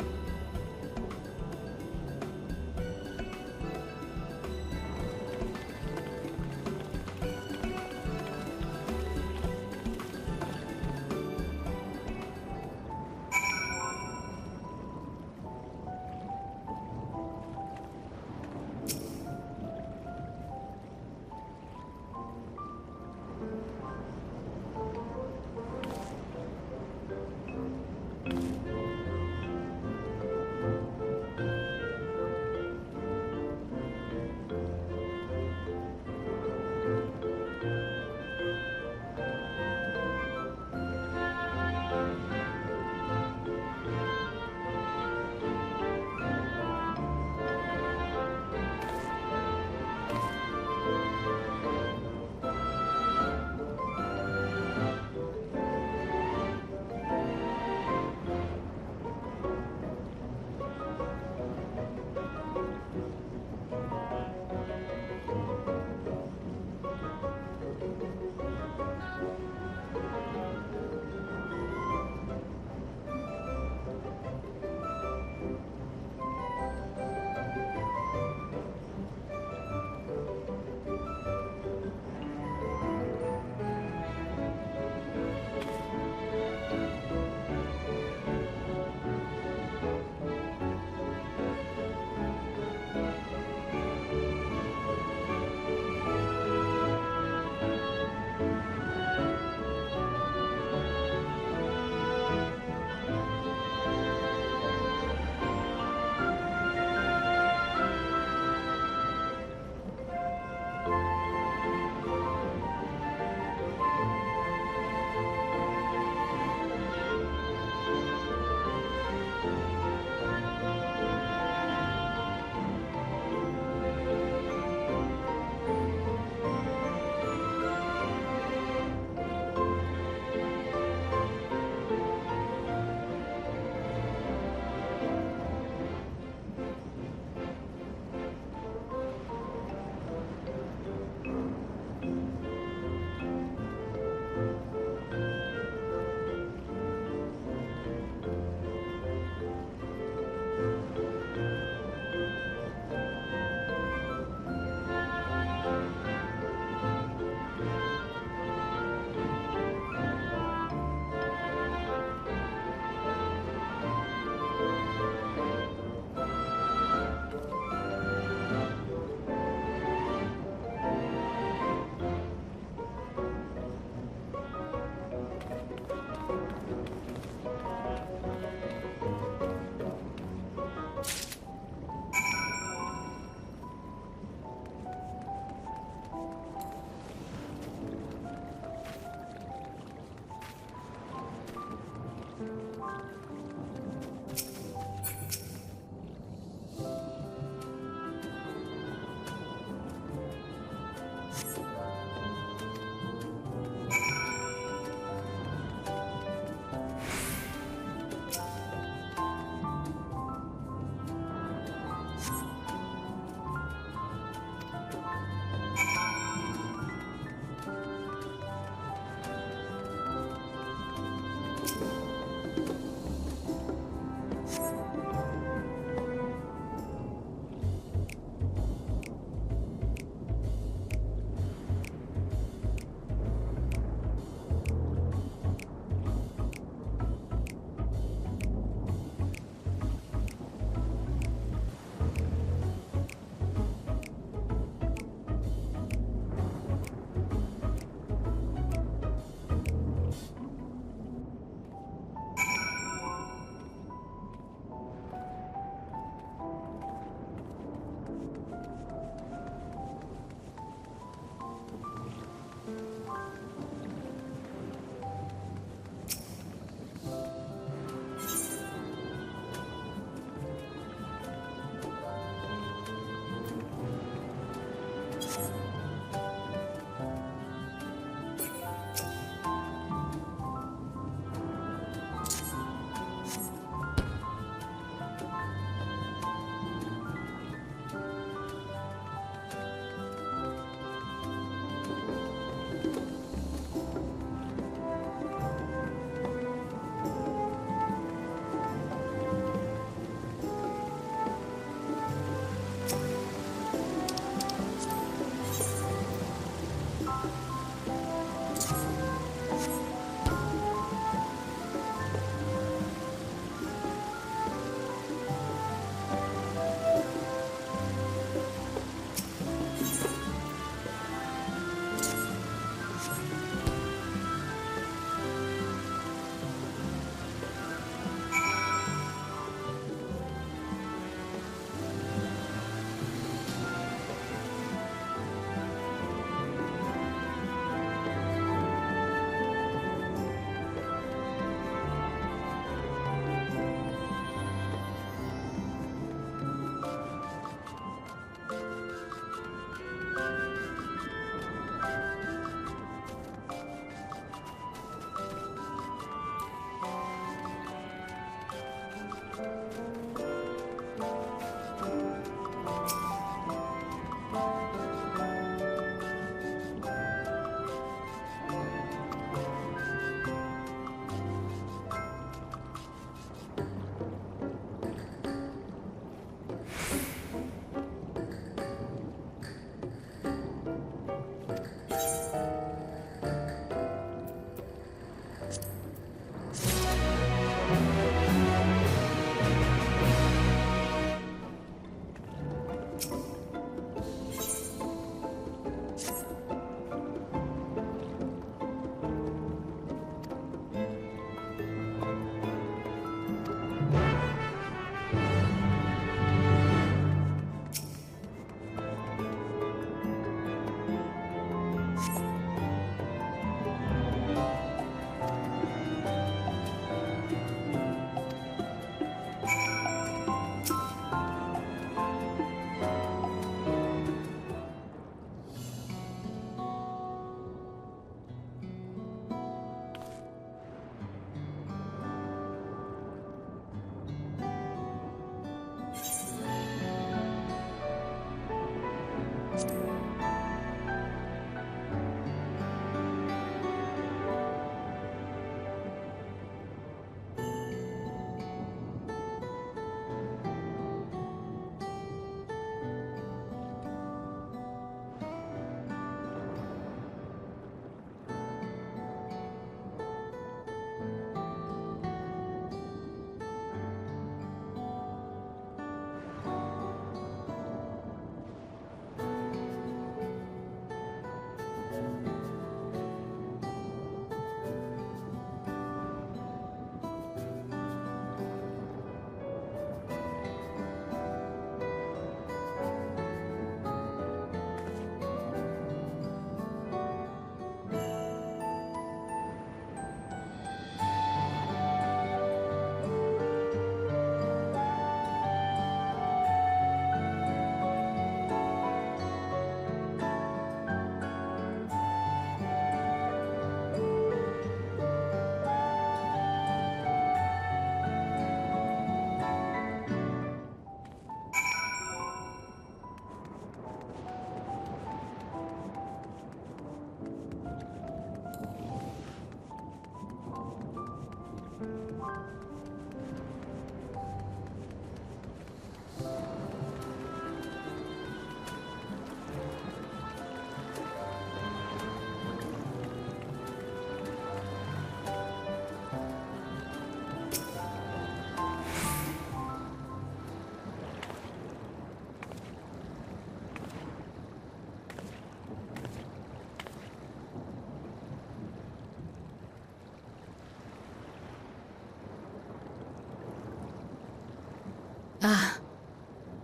Ah,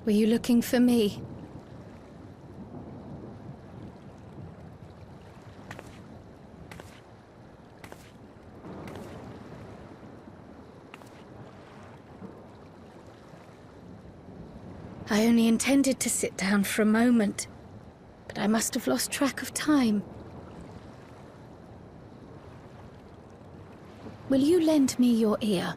were you looking for me? I only intended to sit down for a moment, but I must have lost track of time. Will you lend me your ear?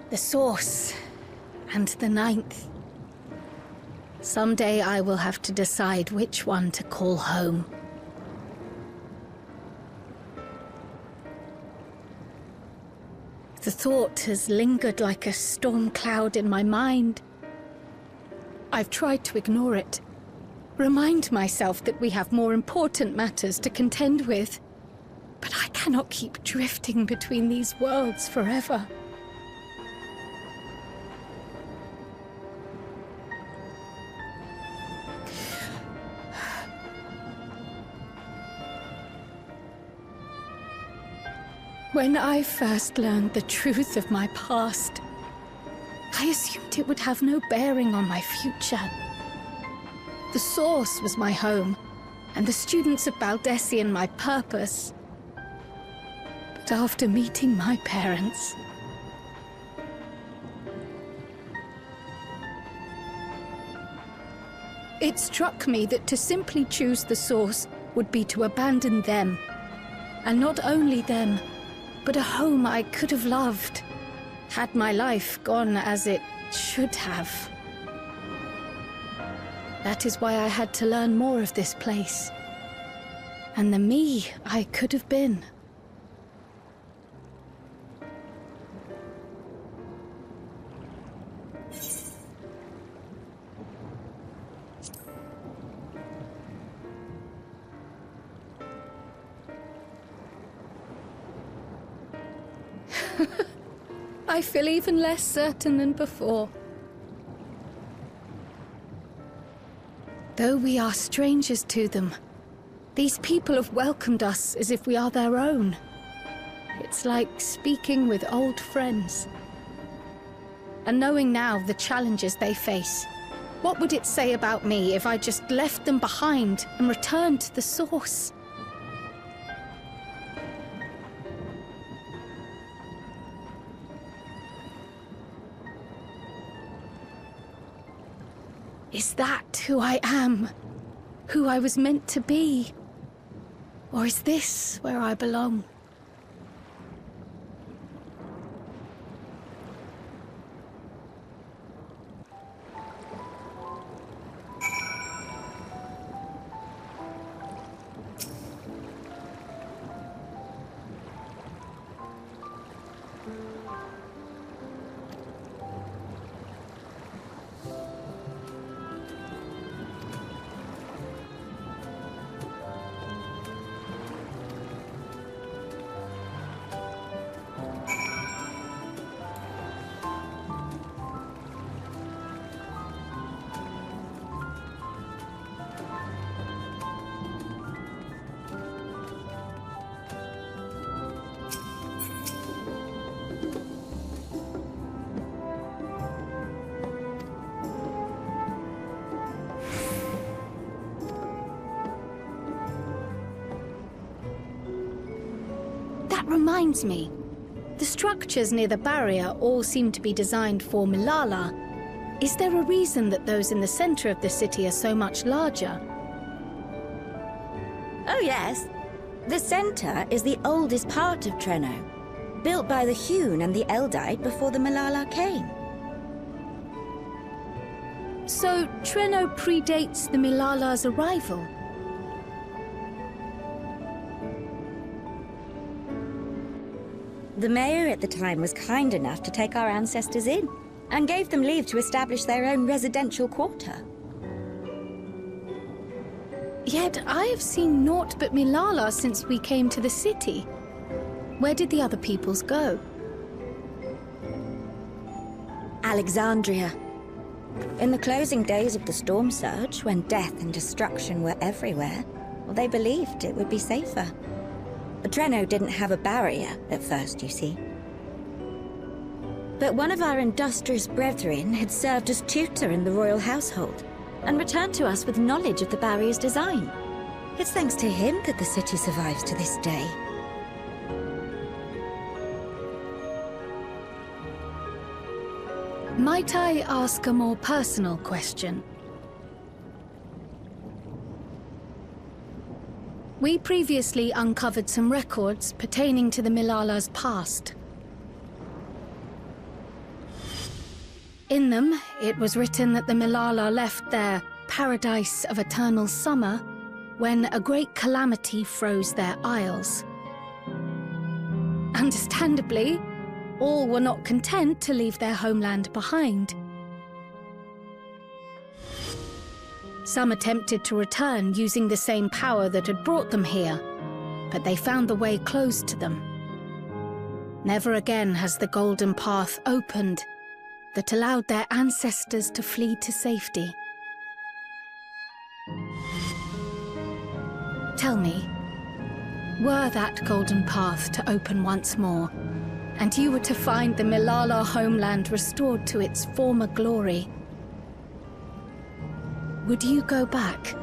The source, and the ninth. Someday I will have to decide which one to call home. The thought has lingered like a storm cloud in my mind. I've tried to ignore it, remind myself that we have more important matters to contend with, but I cannot keep drifting between these worlds forever. When I first learned the truth of my past, I assumed it would have no bearing on my future. The source was my home, and the students of Baldessian my purpose. But after meeting my parents, it struck me that to simply choose the source would be to abandon them. And not only them, but a home I could have loved, had my life gone as it should have. That is why I had to learn more of this place, and the me I could have been. I feel even less certain than before. Though we are strangers to them, these people have welcomed us as if we are their own. It's like speaking with old friends. And knowing now the challenges they face, what would it say about me if I just left them behind and returned to the source? Is that who I am? Who I was meant to be? Or is this where I belong? Reminds me, the structures near the barrier all seem to be designed for Milala. Is there a reason that those in the center of the city are so much larger? Oh yes. The center is the oldest part of Treno, built by the Hewn and the Eldite before the Milala came. So Treno predates the Milala's arrival? The mayor at the time was kind enough to take our ancestors in, and gave them leave to establish their own residential quarter. Yet I have seen naught but Milala since we came to the city. Where did the other peoples go? Alexandria. In the closing days of the storm surge, when death and destruction were everywhere, well, they believed it would be safer. Treno didn't have a barrier at first, you see. But one of our industrious brethren had served as tutor in the royal household, and returned to us with knowledge of the barrier's design. It's thanks to him that the city survives to this day. Might I ask a more personal question? We previously uncovered some records pertaining to the Milala's past. In them, it was written that the Milala left their paradise of eternal summer when a great calamity froze their isles. Understandably, all were not content to leave their homeland behind. Some attempted to return using the same power that had brought them here, but they found the way closed to them. Never again has the golden path opened that allowed their ancestors to flee to safety. Tell me, were that golden path to open once more, and you were to find the Milala homeland restored to its former glory, would you go back?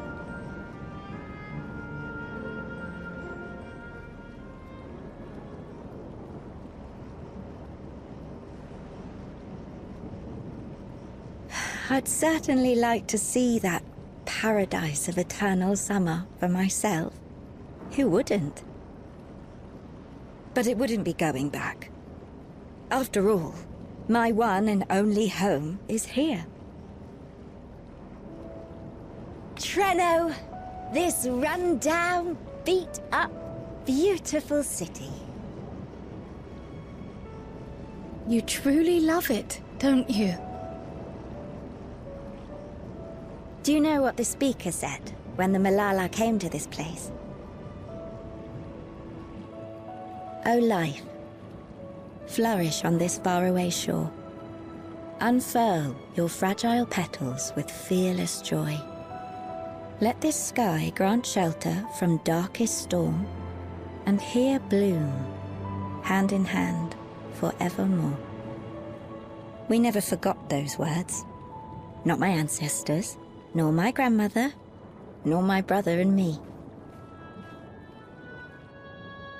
I'd certainly like to see that paradise of eternal summer for myself. Who wouldn't? But it wouldn't be going back. After all, my one and only home is here. Treno, this run-down, beat-up, beautiful city. You truly love it, don't you? Do you know what the speaker said when the Milala came to this place? O life, flourish on this faraway shore. Unfurl your fragile petals with fearless joy. Let this sky grant shelter from darkest storm, and here bloom, hand in hand, forevermore. We never forgot those words. Not my ancestors, nor my grandmother, nor my brother and me.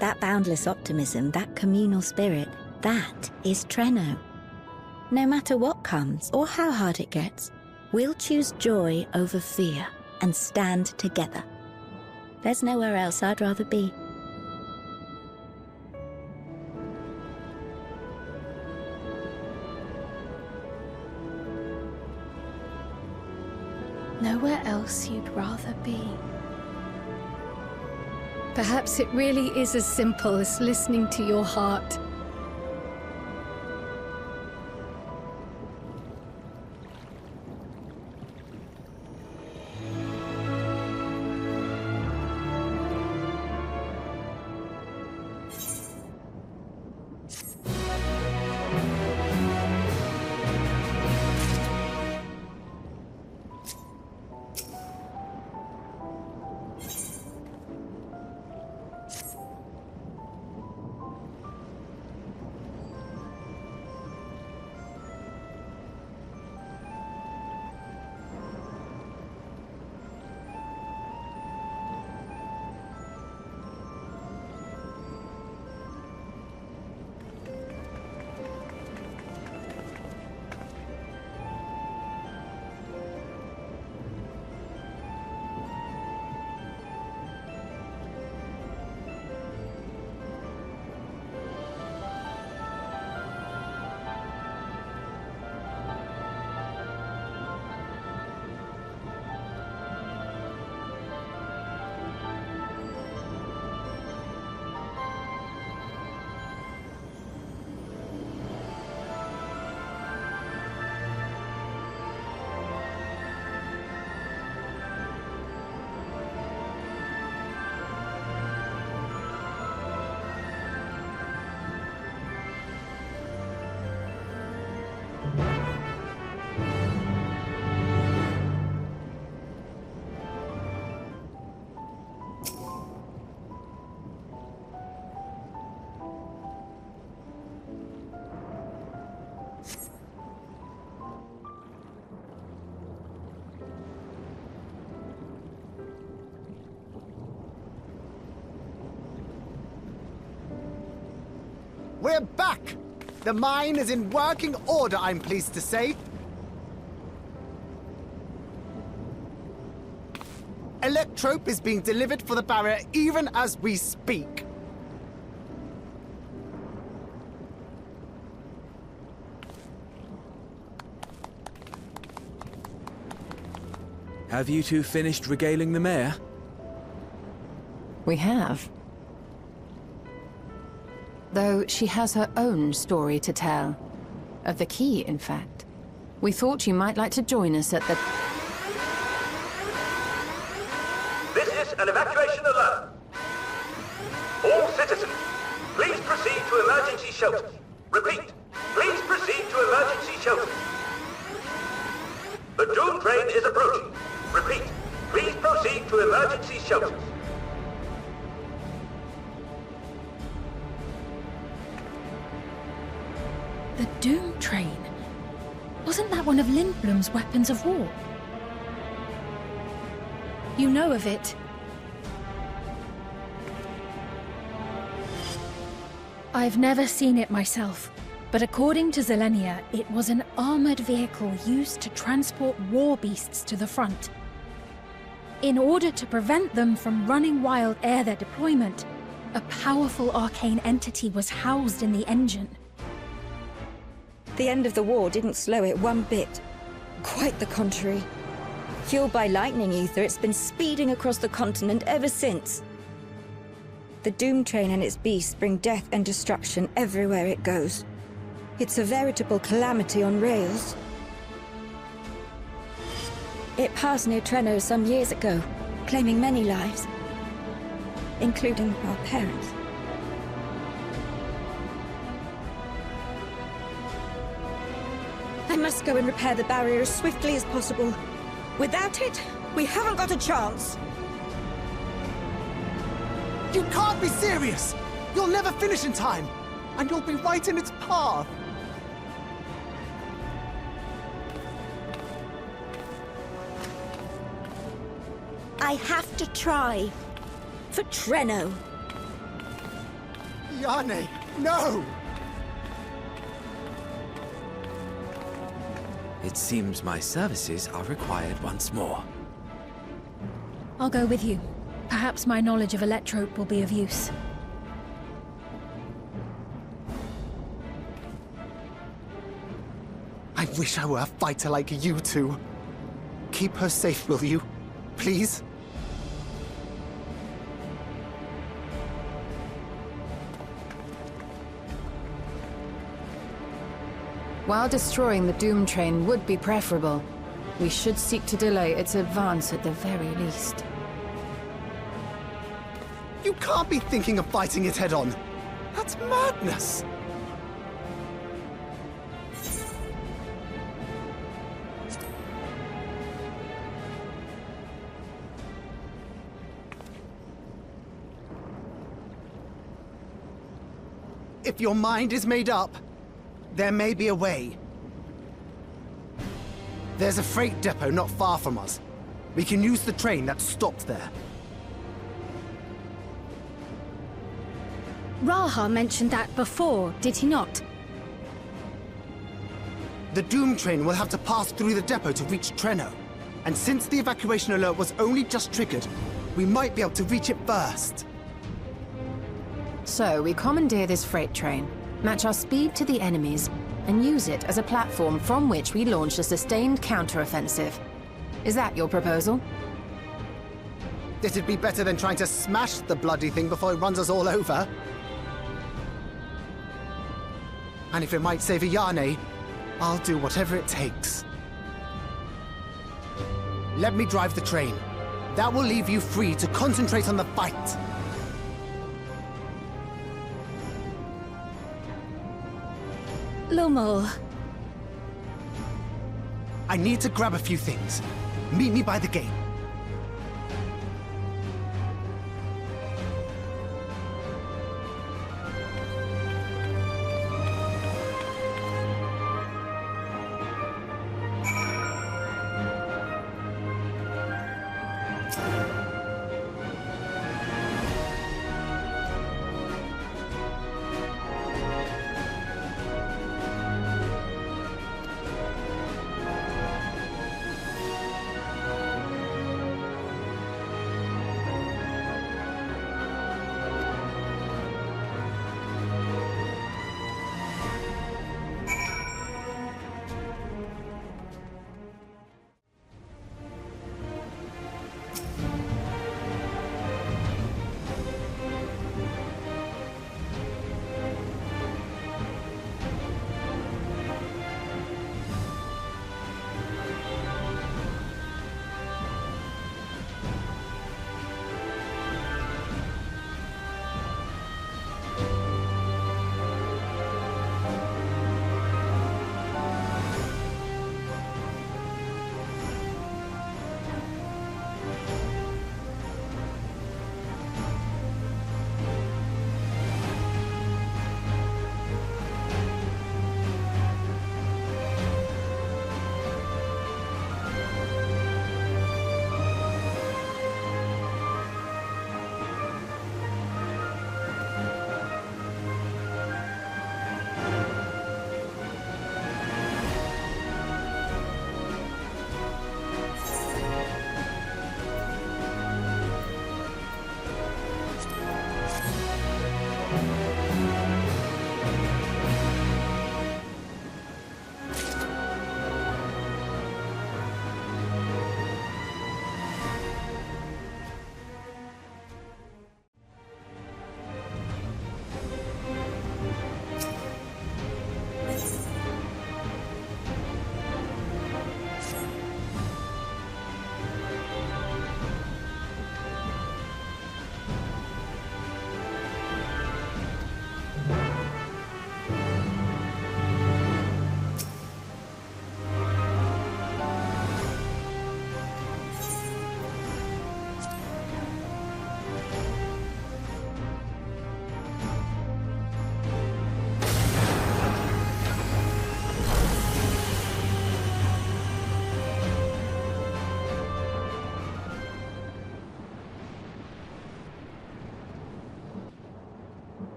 That boundless optimism, that communal spirit, that is Treno. No matter what comes or how hard it gets, we'll choose joy over fear and stand together. There's nowhere else I'd rather be. Nowhere else you'd rather be. Perhaps it really is as simple as listening to your heart. We're back! The mine is in working order, I'm pleased to say. Electrope is being delivered for the barrier even as we speak. Have you two finished regaling the mayor? We have. Though she has her own story to tell. Of the key, in fact. We thought you might like to join us at the... This is an evacuation alert. All citizens, please proceed to emergency shelters. Repeat, please proceed to emergency shelters. The Doom train is approaching. Repeat, please proceed to emergency shelters. The Doom train? Wasn't that one of Lindblom's weapons of war? You know of it. I've never seen it myself, but according to Zelenia, it was an armored vehicle used to transport war beasts to the front. In order to prevent them from running wild ere their deployment, a powerful arcane entity was housed in the engine. The end of the war didn't slow it one bit. Quite the contrary. Fueled by lightning ether, it's been speeding across the continent ever since. The Doom train and its beasts bring death and destruction everywhere it goes. It's a veritable calamity on rails. It passed near Treno some years ago, claiming many lives, including our parents. I must go and repair the barrier as swiftly as possible. Without it, we haven't got a chance. You can't be serious! You'll never finish in time, and you'll be right in its path. I have to try. For Treno. Yane, no! It seems my services are required once more. I'll go with you. Perhaps my knowledge of Electrope will be of use. I wish I were a fighter like you two. Keep her safe, will you? Please? While destroying the Doom train would be preferable, we should seek to delay its advance at the very least. You can't be thinking of fighting it head-on. That's madness! If your mind is made up, there may be a way. There's a freight depot not far from us. We can use the train that's stopped there. Raha mentioned that before, did he not? The Doom train will have to pass through the depot to reach Treno. And since the evacuation alert was only just triggered, we might be able to reach it first. So, we commandeer this freight train, match our speed to the enemy's, and use it as a platform from which we launch a sustained counter-offensive. Is that your proposal? It'd be better than trying to smash the bloody thing before it runs us all over. And if it might save Yane, I'll do whatever it takes. Let me drive the train. That will leave you free to concentrate on the fight. Lumel. I need to grab a few things. Meet me by the gate.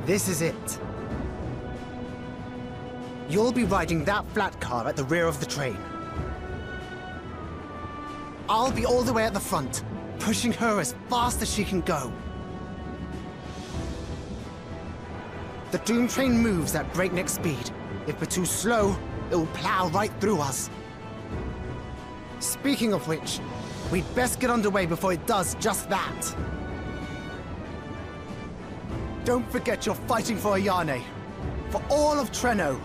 This is it. You'll be riding that flat car at the rear of the train. I'll be all the way at the front, pushing her as fast as she can go. The Doom train moves at breakneck speed. If we're too slow, it will plow right through us. Speaking of which, we'd best get underway before it does just that. Don't forget you're fighting for Ayane. For all of Treno.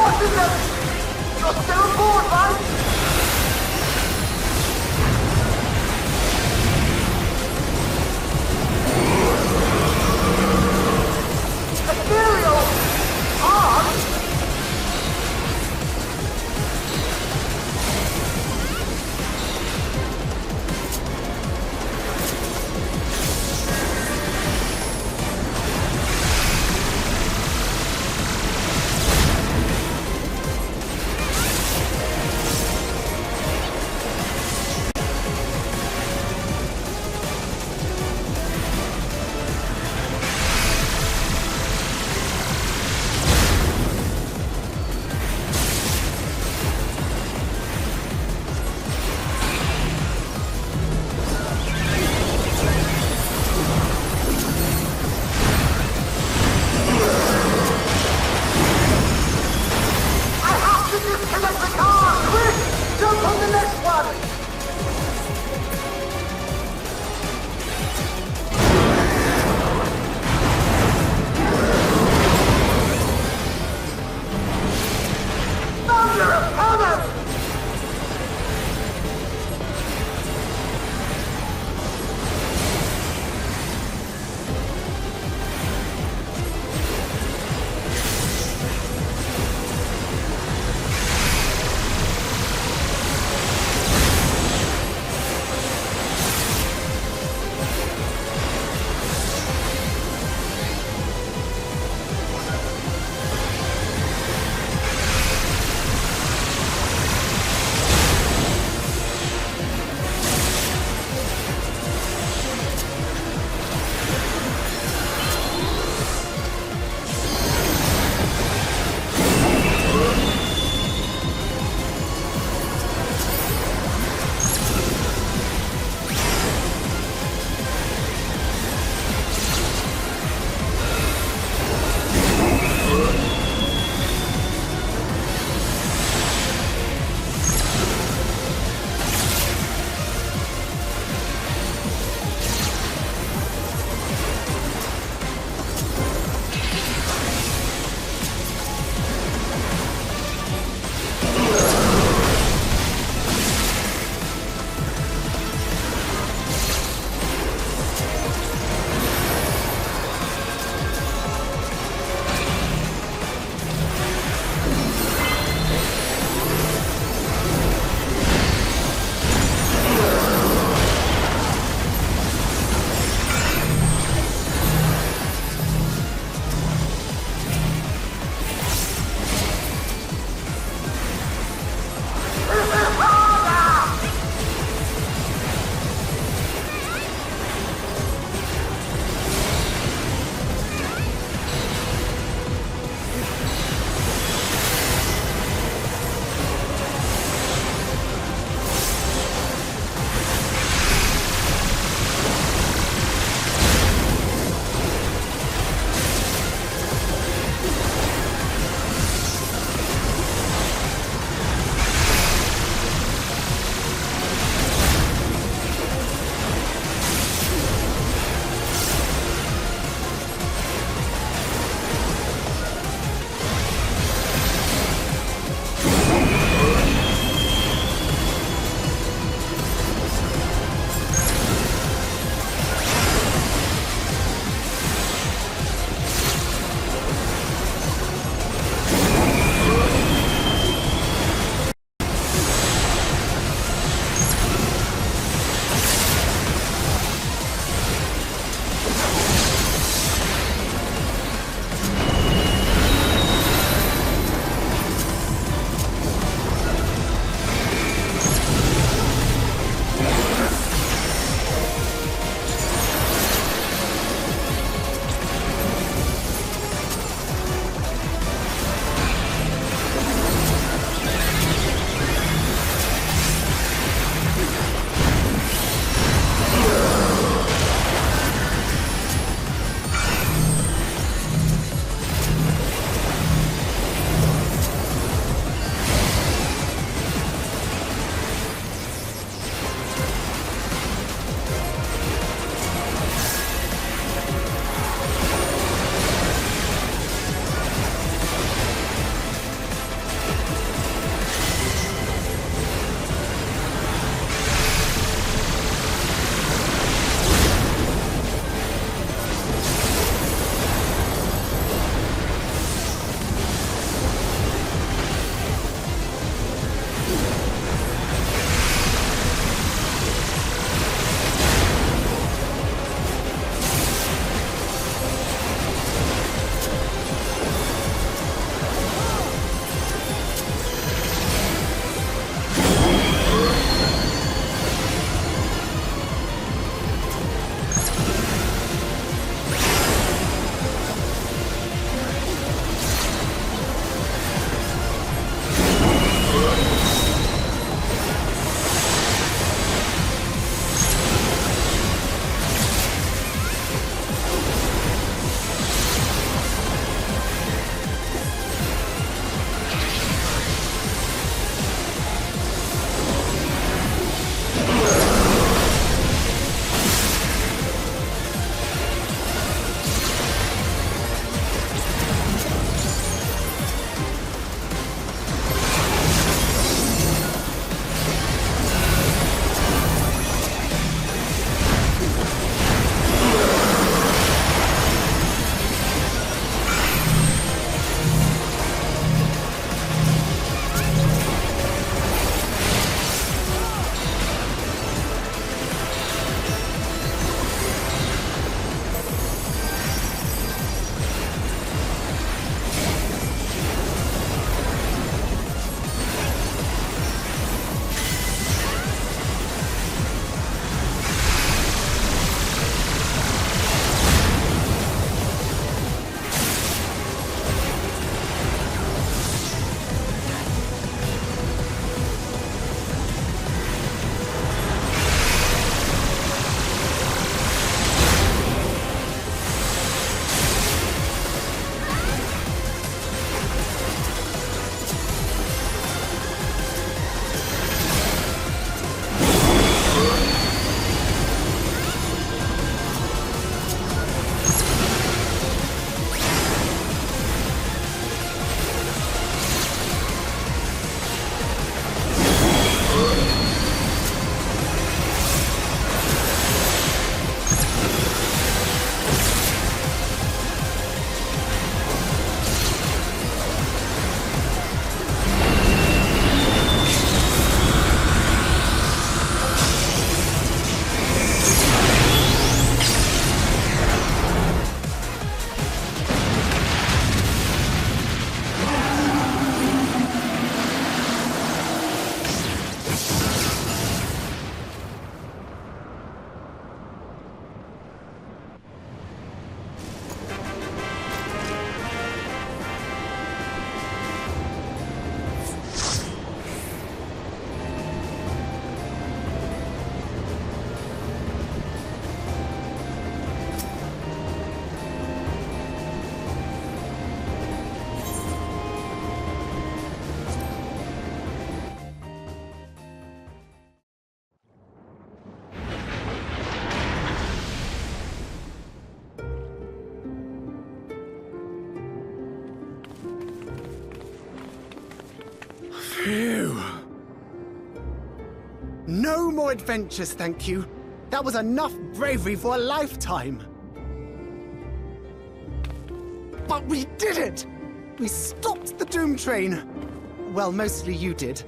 Washington! You're still aboard, right? Ethereal! On! Phew. No more adventures, thank you. That was enough bravery for a lifetime. But we did it! We stopped the Doom Train. Well, mostly you did.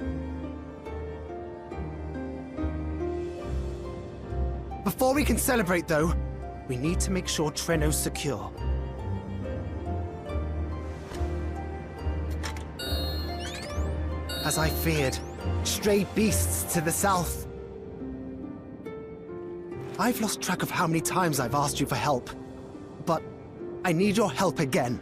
Before we can celebrate, though, we need to make sure Treno's secure. As I feared, stray beasts to the south. I've lost track of how many times I've asked you for help, but I need your help again.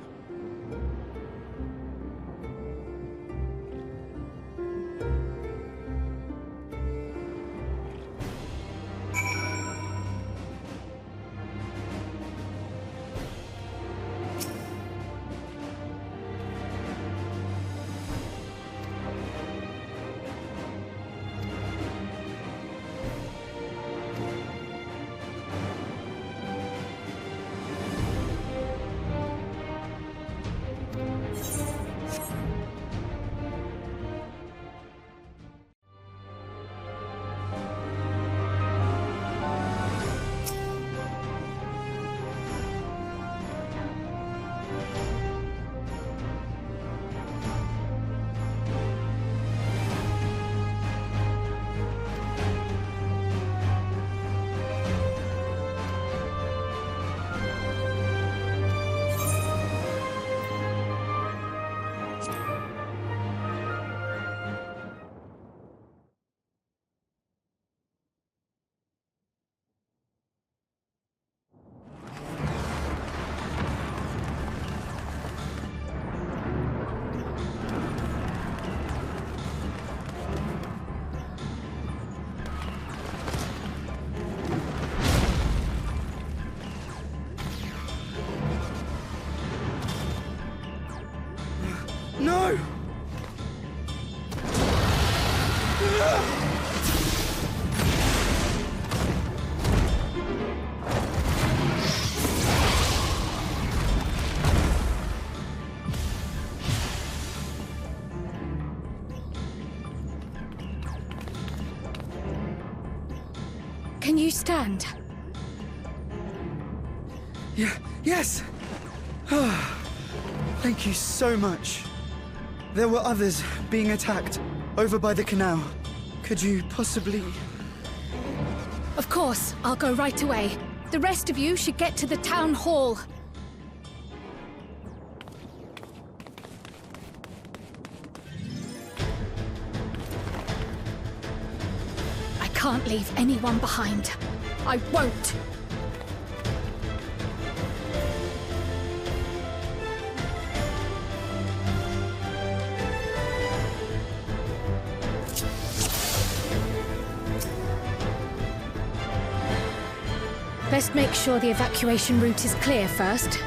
No! Can you stand? Yeah, yes! Thank you so much. There were others being attacked over by the canal. Could you possibly... Of course, I'll go right away. The rest of you should get to the town hall. I can't leave anyone behind. I won't! Best make sure the evacuation route is clear first.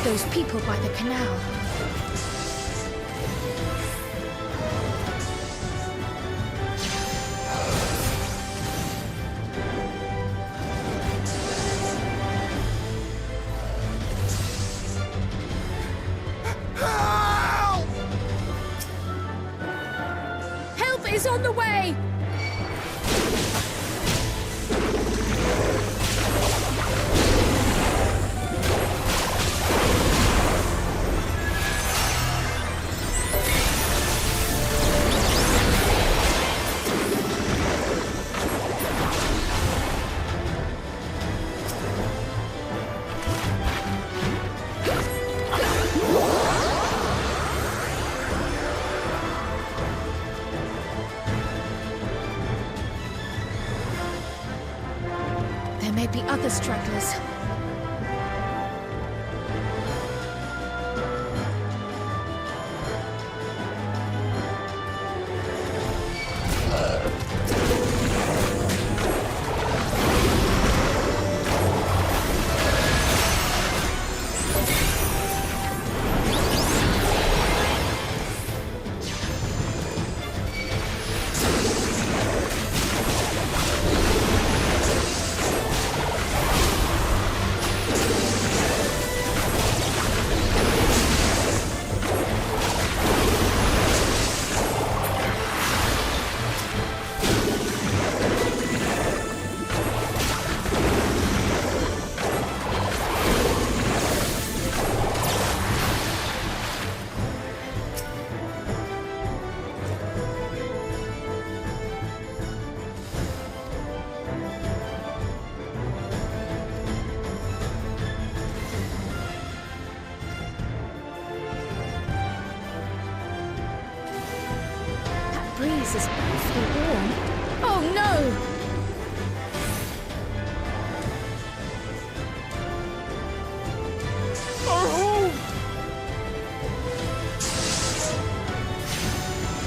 Those people by the canal. Help is on the way! There may be other stragglers. this is awfully warm. Oh no!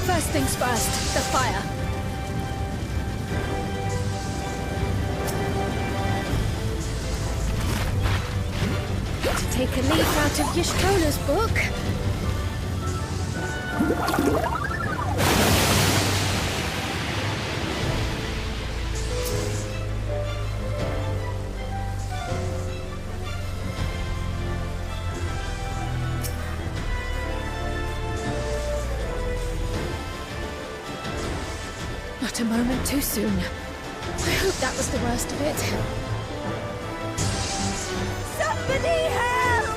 First things first, the fire. To take a leaf out of Yashtola's book. Not a moment too soon. I hope that was the worst of it. Somebody help!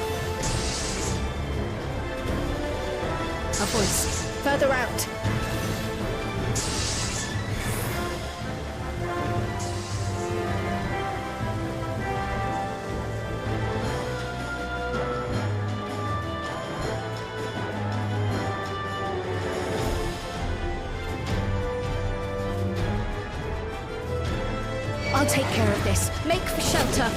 A voice. Further out. I'll take care of this. Make for shelter.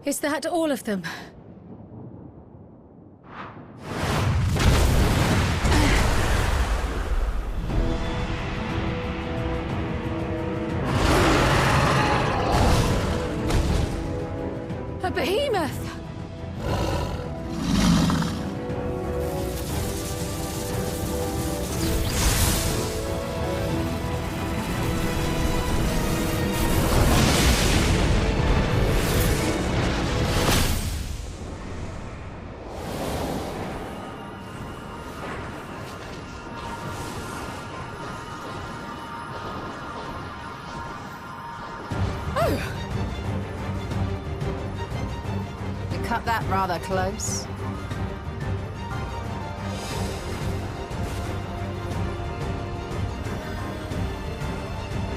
Is that all of them? A behemoth! Cut that rather close.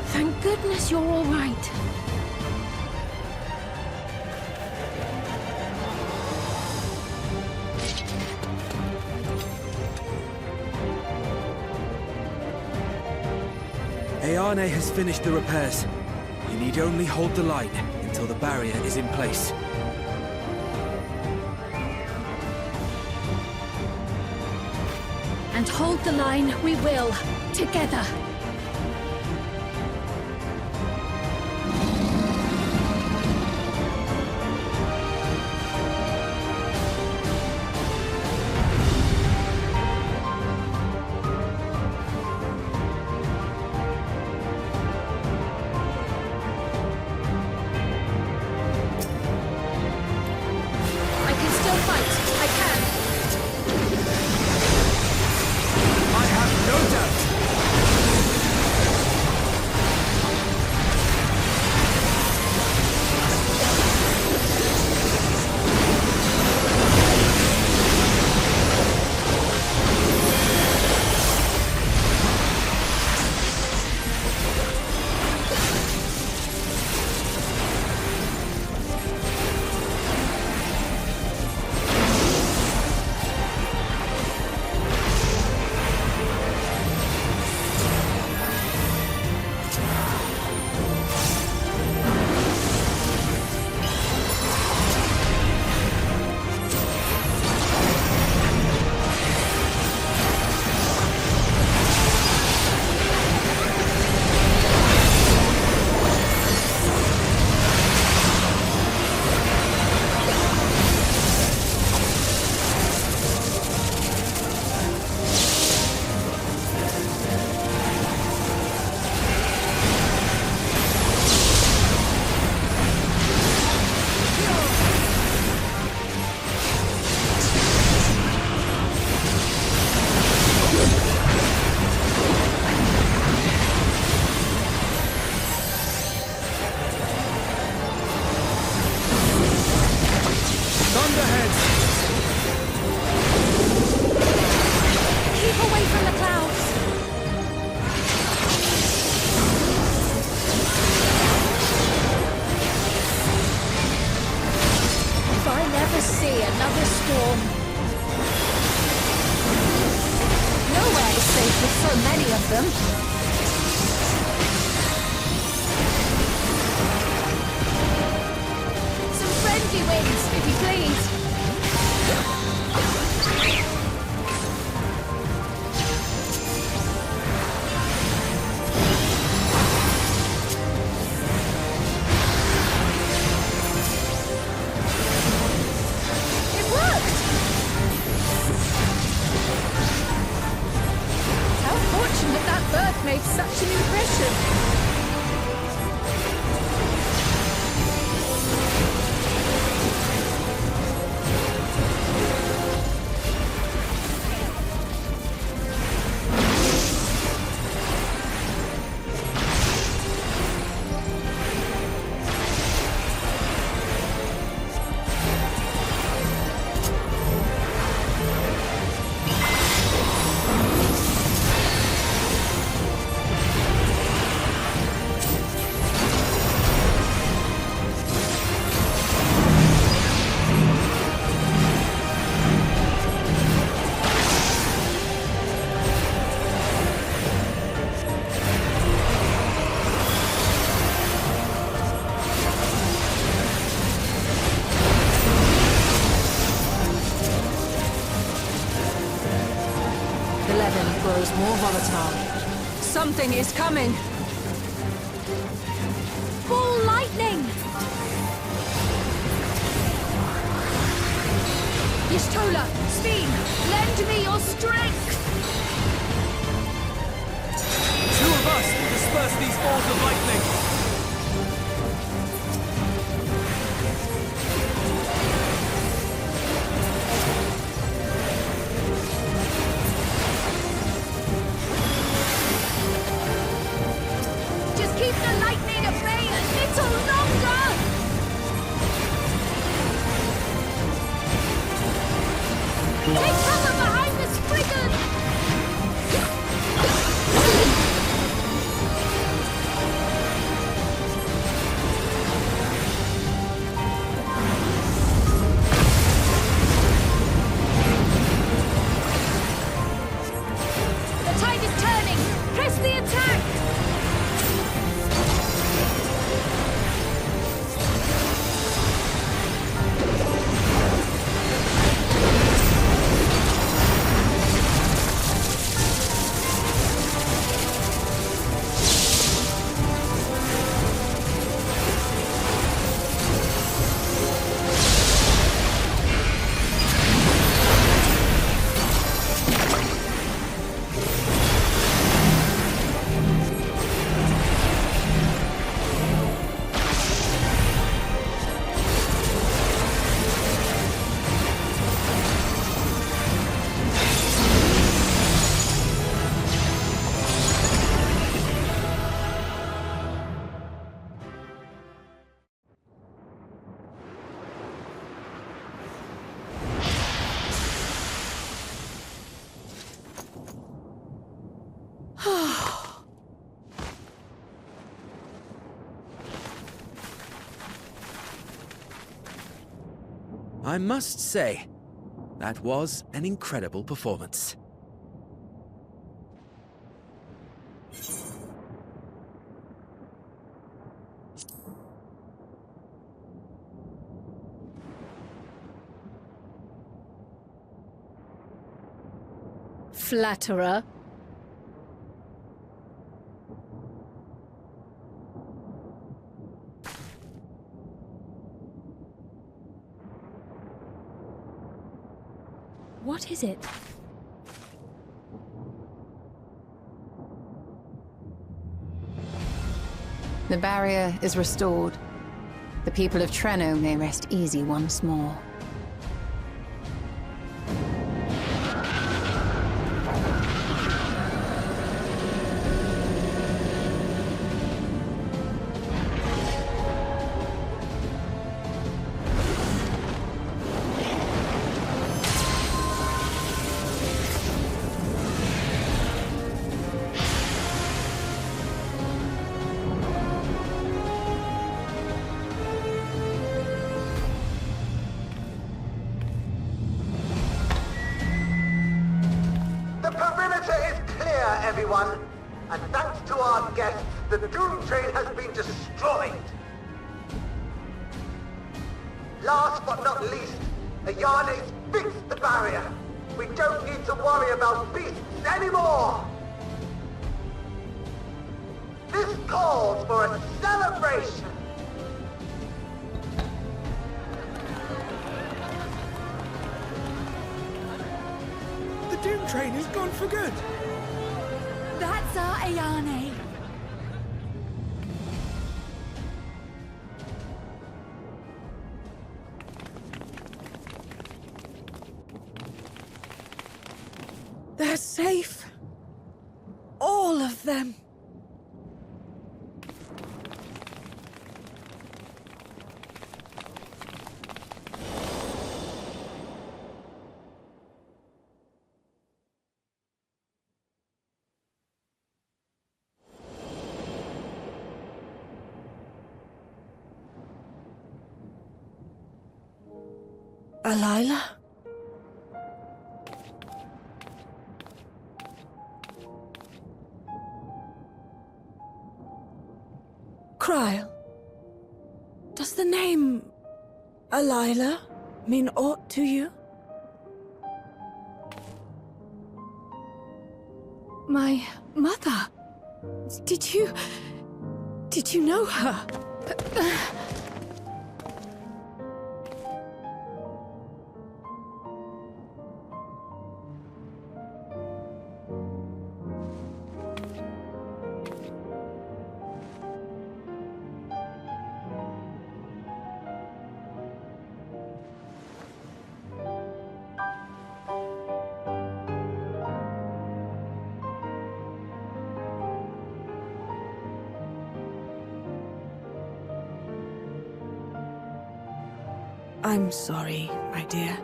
Thank goodness you're all right. Ayane has finished the repairs. You need only hold the line until the barrier is in place. And hold the line we will, together. I can still fight. I can. I have no doubt! many of them. Some friendly winds, if you please. Made such an impression. Grows more volatile. Something is coming! Ball lightning! Y'shtola, Speed, lend me your strength! 2 of us will disperse these balls of lightning! I must say, that was an incredible performance. Flatterer. What is it? The barrier is restored. The people of Treno may rest easy once more. everyone. And thanks to our guests, the Doom Train has been destroyed. Last but not least, Ayane's fixed the barrier. We don't need to worry about beasts anymore. This calls for a celebration. The Doom Train is gone for good. That's our Ayane. They're safe. All of them. Alila? Kryle, does the name Alila mean aught to you? My mother? Did you know her? I'm sorry, my dear.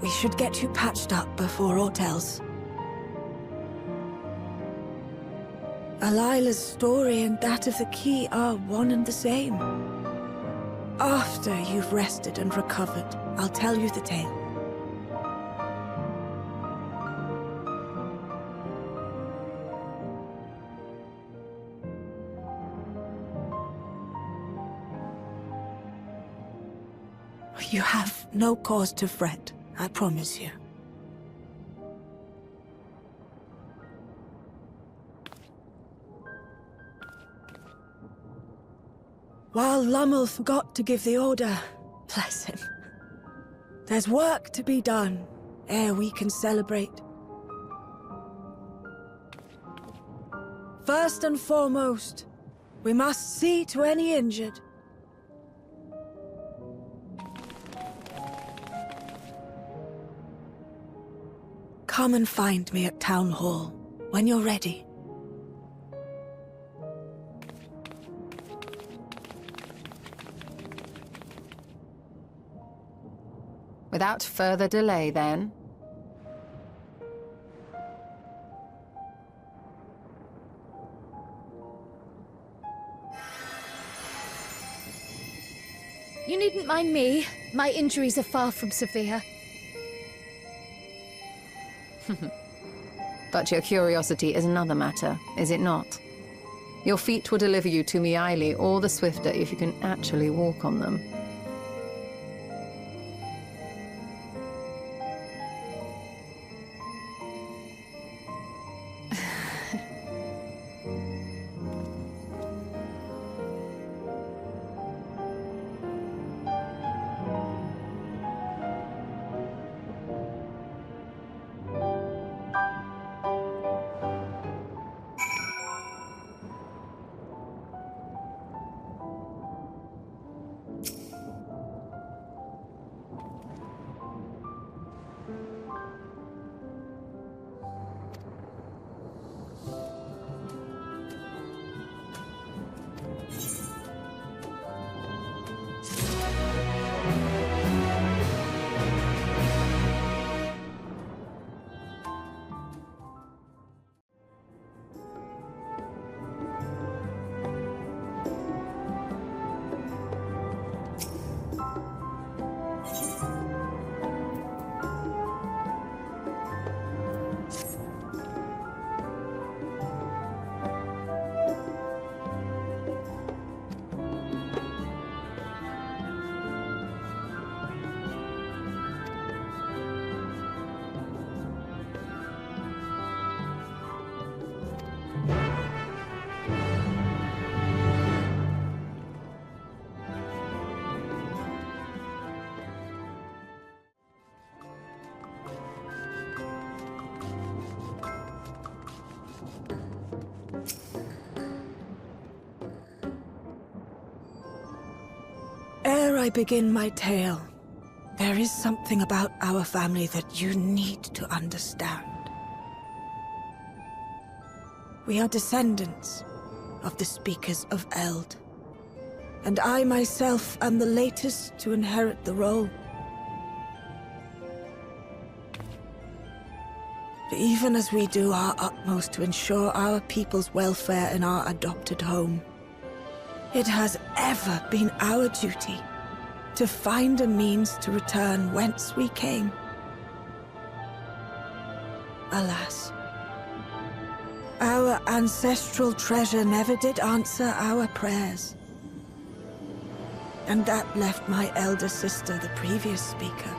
We should get you patched up before aught else. Alila's story and that of the key are one and the same. After you've rested and recovered, I'll tell you the tale. You have no cause to fret, I promise you. While Lummel forgot to give the order, bless him, there's work to be done ere we can celebrate. First and foremost, we must see to any injured. Come and find me at Town Hall when you're ready. Without further delay, then. You needn't mind me. My injuries are far from severe. But your curiosity is another matter, is it not? Your feet will deliver you to Miaili all the swifter if you can actually walk on them. I begin my tale, there is something about our family that you need to understand. We are descendants of the Speakers of Eld, and I myself am the latest to inherit the role. Even as we do our utmost to ensure our people's welfare in our adopted home, it has ever been our duty to find a means to return whence we came. Alas, our ancestral treasure never did answer our prayers. And that left my elder sister, the previous speaker,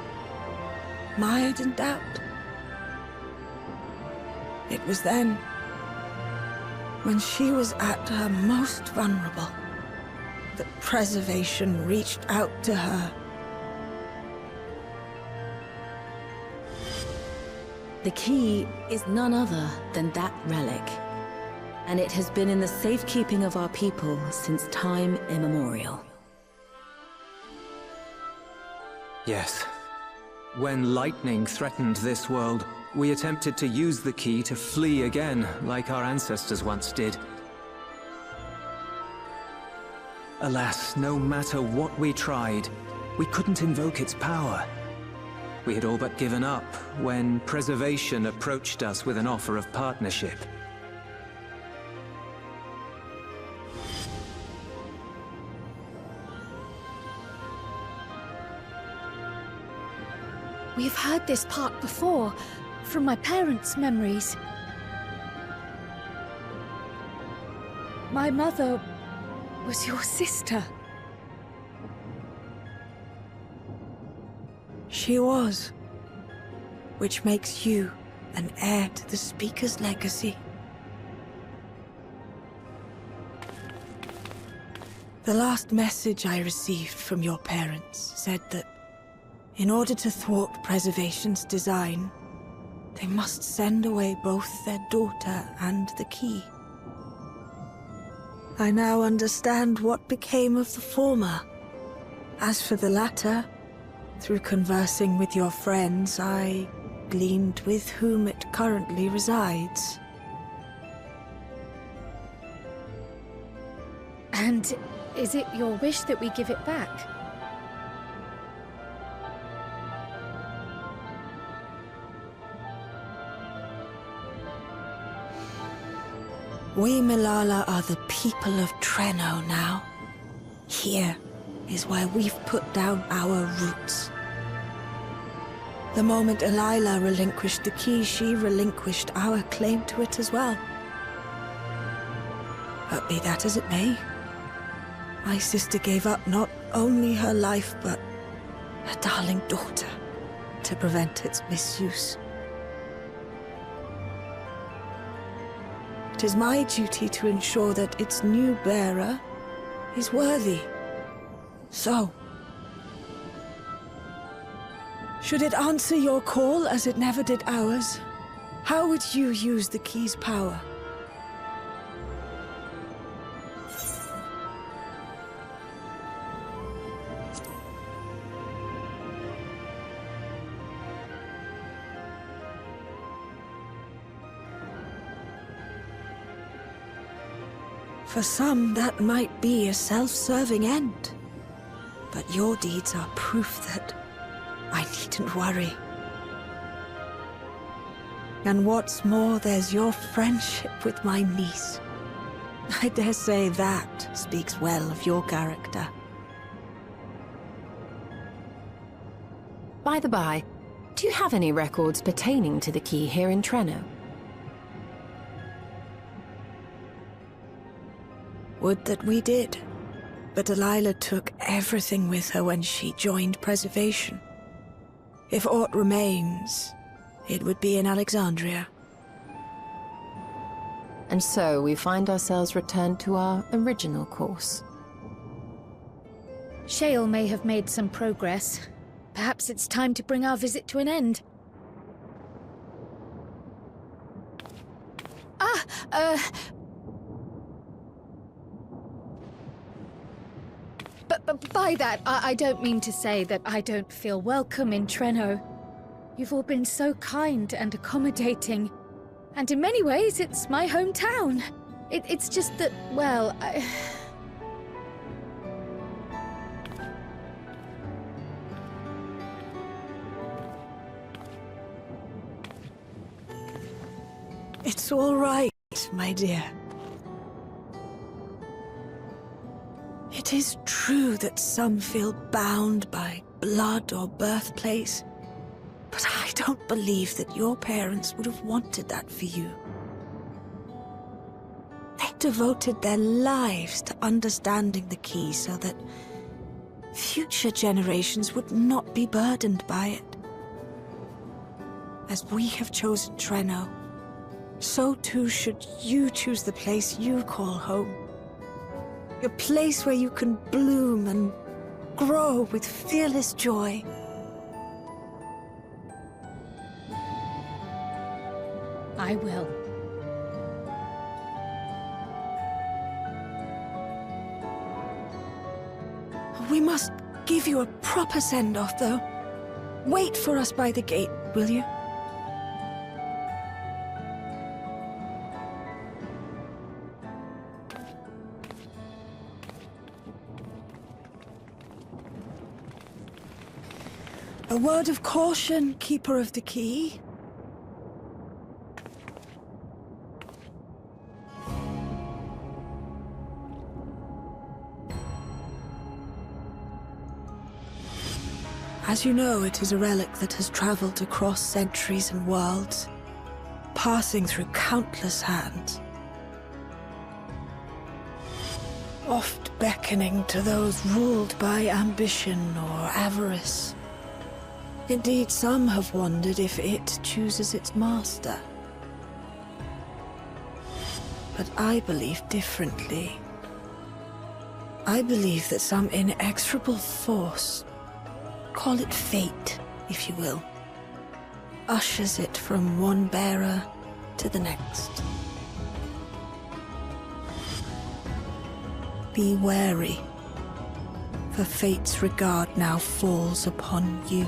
mired in doubt. It was then, when she was at her most vulnerable, that preservation reached out to her. The key is none other than that relic, and it has been in the safekeeping of our people since time immemorial. Yes. When lightning threatened this world, we attempted to use the key to flee again, like our ancestors once did. Alas, no matter what we tried, we couldn't invoke its power. We had all but given up when Preservation approached us with an offer of partnership. We've heard this part before, from my parents' memories. My mother was your sister. She was, which makes you an heir to the Speaker's legacy. The last message I received from your parents said that in order to thwart Preservation's design, they must send away both their daughter and the key. I now understand what became of the former. As for the latter, through conversing with your friends, I gleaned with whom it currently resides. And is it your wish that we give it back? We Milala are the people of Treno now. Here is where we've put down our roots. The moment Elila relinquished the key, she relinquished our claim to it as well. But be that as it may, my sister gave up not only her life, but her darling daughter to prevent its misuse. It is my duty to ensure that its new bearer is worthy. So, should it answer your call as it never did ours, how would you use the key's power? For some, that might be a self-serving end. But your deeds are proof that I needn't worry. And what's more, there's your friendship with my niece. I dare say that speaks well of your character. By the by, do you have any records pertaining to the key here in Treno? Would that we did. But Delilah took everything with her when she joined Preservation. If aught remains, it would be in Alexandria. And so we find ourselves returned to our original course. Shale may have made some progress. Perhaps it's time to bring our visit to an end. By that, I don't mean to say that I don't feel welcome in Treno. You've all been so kind and accommodating. And in many ways, it's my hometown. It's just that, well, It's all right, my dear. It is true that some feel bound by blood or birthplace, but I don't believe that your parents would have wanted that for you. They devoted their lives to understanding the key so that future generations would not be burdened by it. As we have chosen Treno, so too should you choose the place you call home. A place where you can bloom and grow with fearless joy. I will. We must give you a proper send-off, though. Wait for us by the gate, will you? A word of caution, Keeper of the Key. As you know, it is a relic that has traveled across centuries and worlds, passing through countless hands. Oft beckoning to those ruled by ambition or avarice. Indeed, some have wondered if it chooses its master. But I believe differently. I believe that some inexorable force, call it fate, if you will, ushers it from one bearer to the next. Be wary, for fate's regard now falls upon you.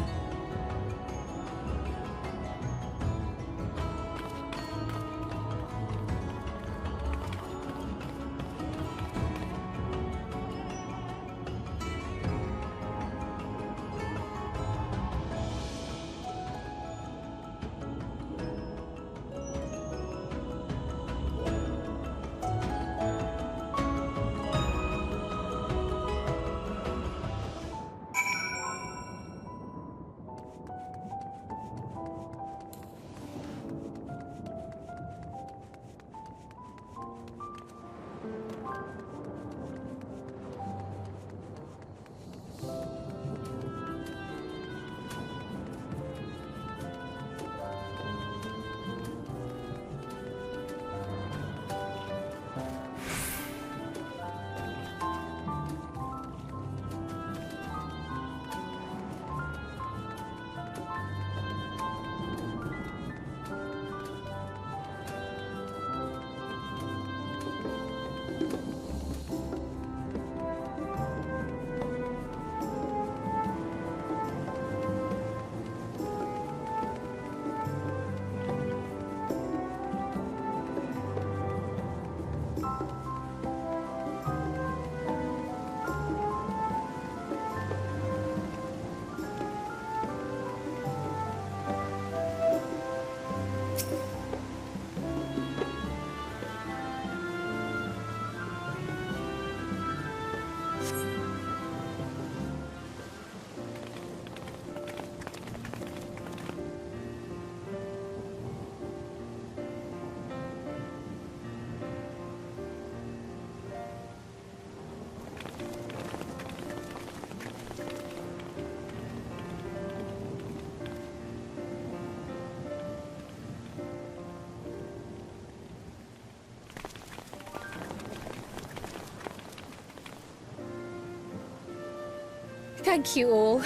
Thank you all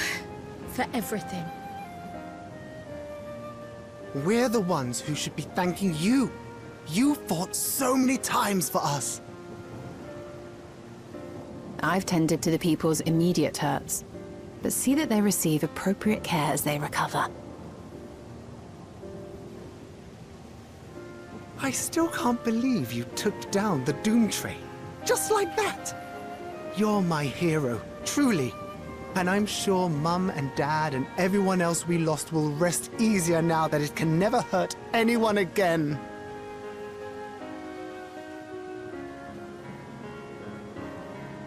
for everything. We're the ones who should be thanking you. You fought so many times for us. I've tended to the people's immediate hurts, but see that they receive appropriate care as they recover. I still can't believe you took down the Doom Train. Just like that. You're my hero, truly. And I'm sure Mum and Dad and everyone else we lost will rest easier now that it can never hurt anyone again.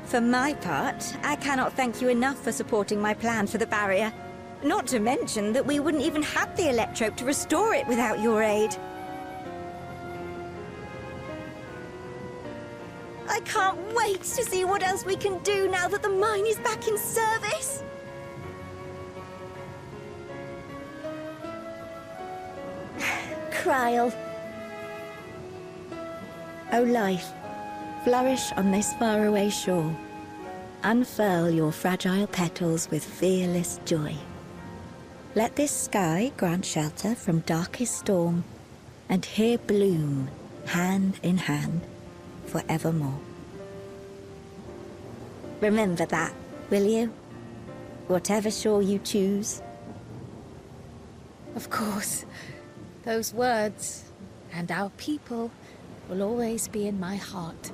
For my part, I cannot thank you enough for supporting my plan for the barrier. Not to mention that we wouldn't even have the Electrope to restore it without your aid. I can't wait to see what else we can do now that the mine is back in service! Kryl. O life, flourish on this faraway shore. Unfurl your fragile petals with fearless joy. Let this sky grant shelter from darkest storm, and here bloom, hand in hand, forevermore. Remember that, will you? Whatever shore you choose. Of course. Those words, and our people, will always be in my heart.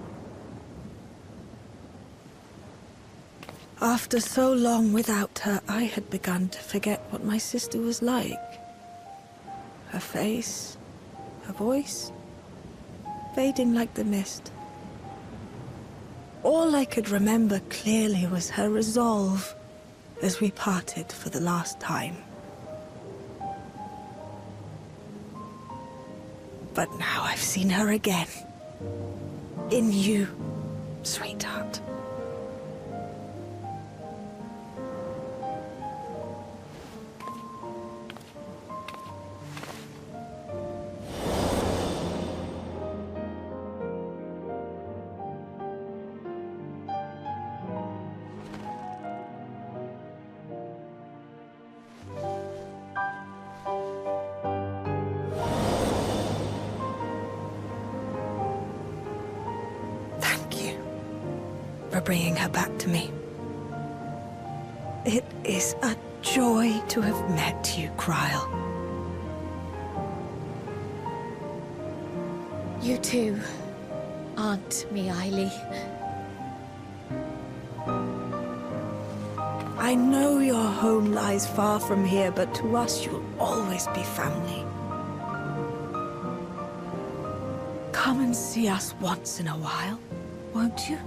After so long without her, I had begun to forget what my sister was like. Her face, her voice, fading like the mist. All I could remember clearly was her resolve as we parted for the last time. But now I've seen her again. In you, sweetheart. Bringing her back to me. It is a joy to have met you, Kryl. You too, Aunt Miaili. I know your home lies far from here, but to us you'll always be family. Come and see us once in a while, won't you?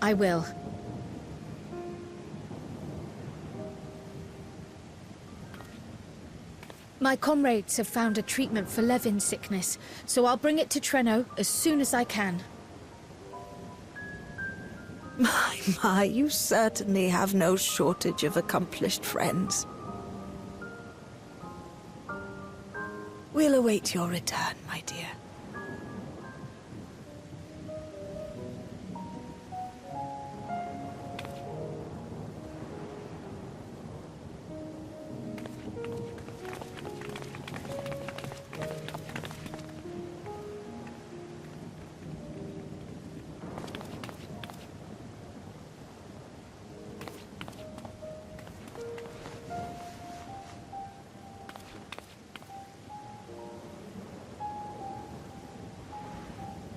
I will. My comrades have found a treatment for Levin's sickness, so I'll bring it to Treno as soon as I can. My, you certainly have no shortage of accomplished friends. We'll await your return, my dear.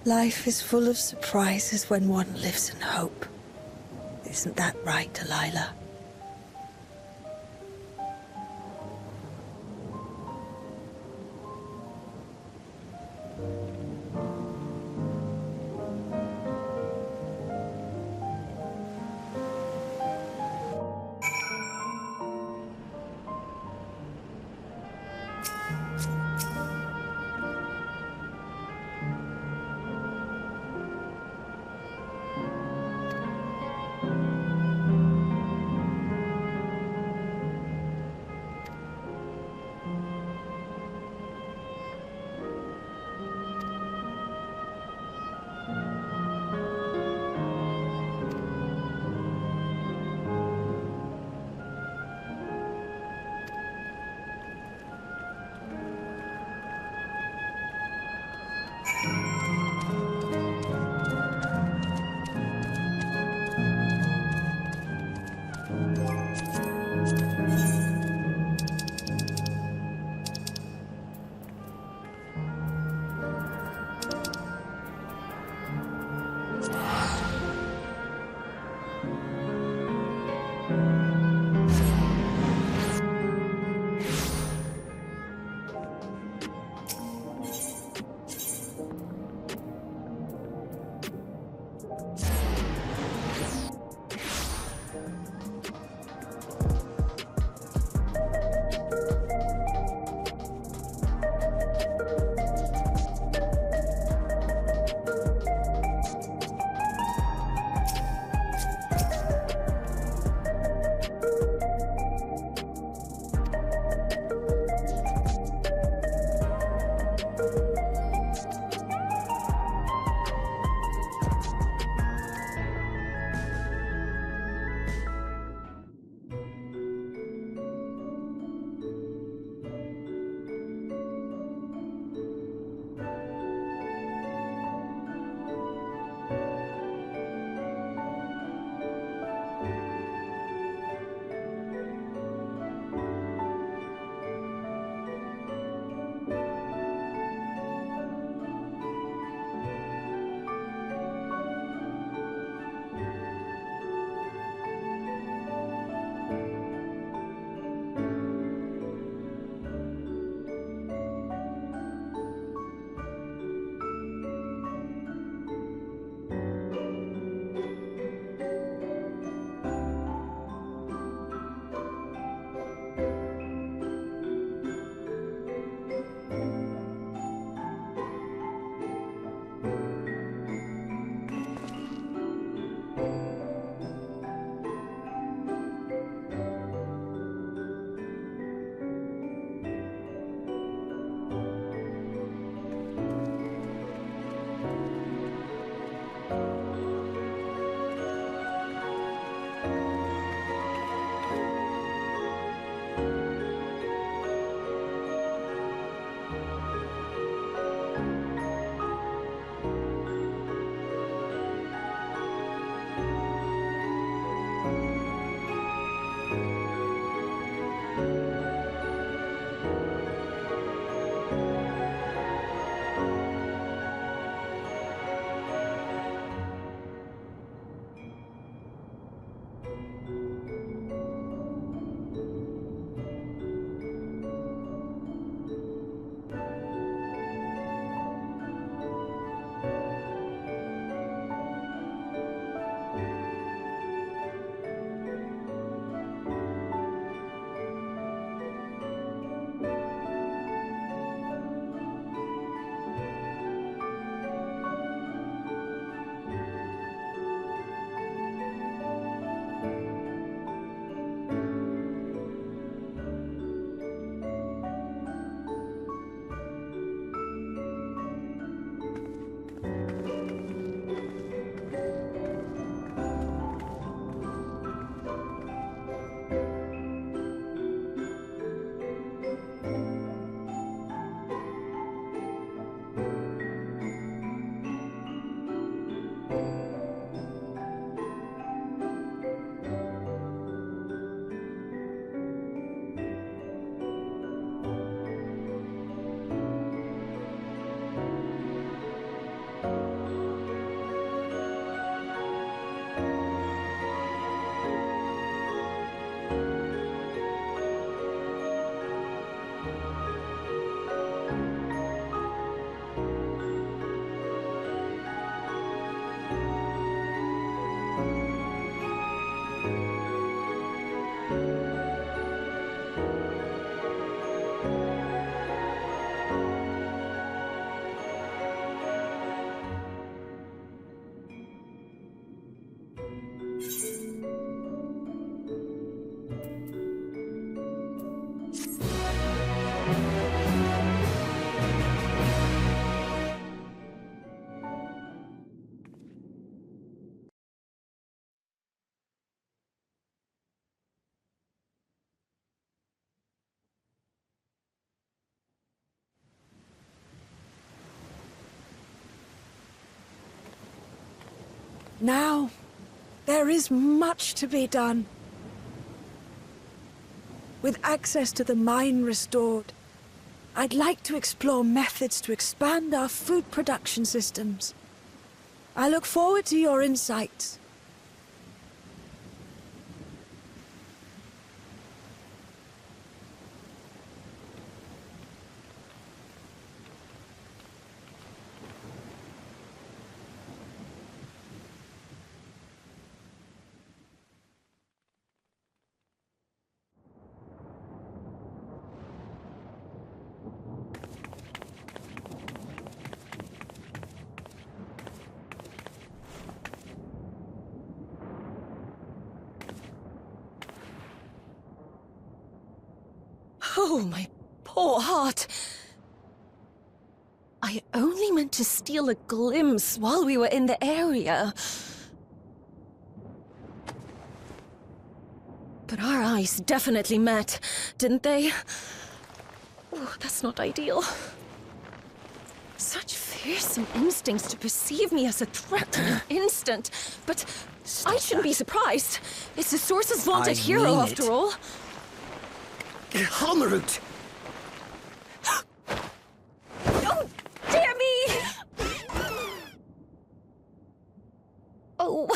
Life is full of surprises when one lives in hope. Isn't that right, Delilah? now, there is much to be done. With access to the mine restored, I'd like to explore methods to expand our food production systems. I look forward to your insights. Oh, my poor heart. I only meant to steal a glimpse while we were in the area. But our eyes definitely met, didn't they? Oh, that's not ideal. Such fearsome instincts to perceive me as a threat in an instant. But I shouldn't be surprised. It's the Source's vaunted hero, after all. Halmerut! Oh, dear me! Oh.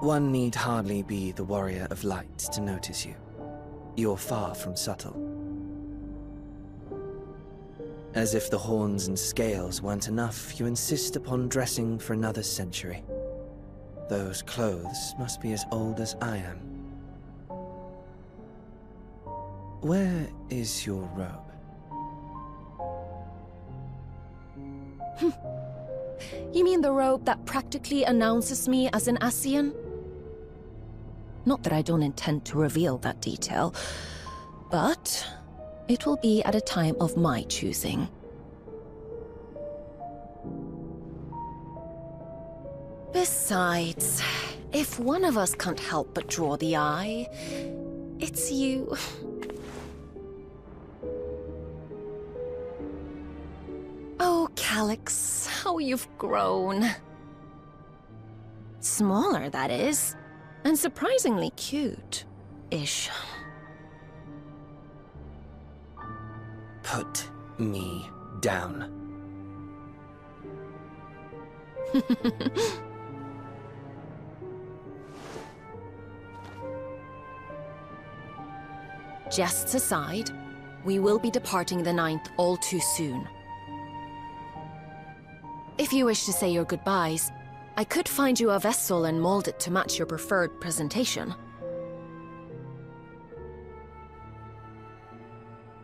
One need hardly be the warrior of light to notice you. You're far from subtle. As if the horns and scales weren't enough, you insist upon dressing for another century. Those clothes must be as old as I am. Where is your robe? You mean the robe that practically announces me as an Ascian? Not that I don't intend to reveal that detail, but it will be at a time of my choosing. Besides, if one of us can't help but draw the eye, it's you. Oh, Calyx, how you've grown. Smaller, that is, and surprisingly cute-ish. Put me down. Jests aside, we will be departing the 9th all too soon. If you wish to say your goodbyes, I could find you a vessel and mold it to match your preferred presentation.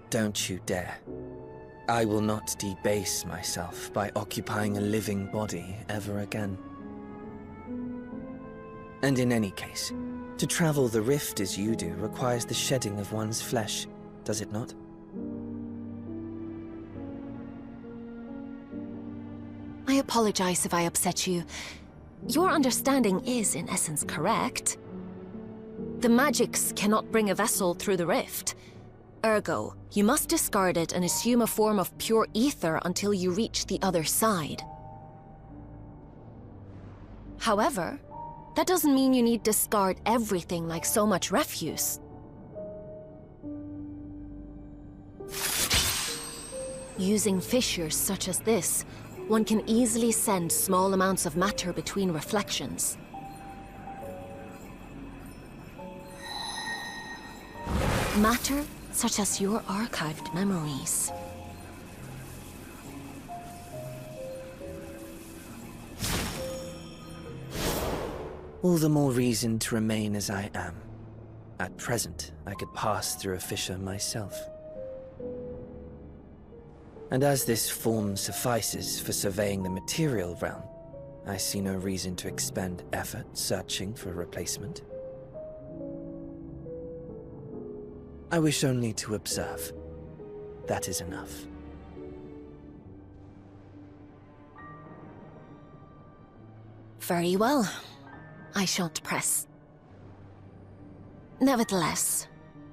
Don't you dare. I will not debase myself by occupying a living body ever again. And in any case, to travel the rift as you do requires the shedding of one's flesh, does it not? I apologize if I upset you. Your understanding is, in essence, correct. The magics cannot bring a vessel through the rift. Ergo, you must discard it and assume a form of pure ether until you reach the other side. However, that doesn't mean you need discard everything like so much refuse. Using fissures such as this, one can easily send small amounts of matter between reflections. Matter such as your archived memories. All the more reason to remain as I am. At present, I could pass through a fissure myself. And as this form suffices for surveying the material realm, I see no reason to expend effort searching for a replacement. I wish only to observe. That is enough. Very well. I shan't press. Nevertheless,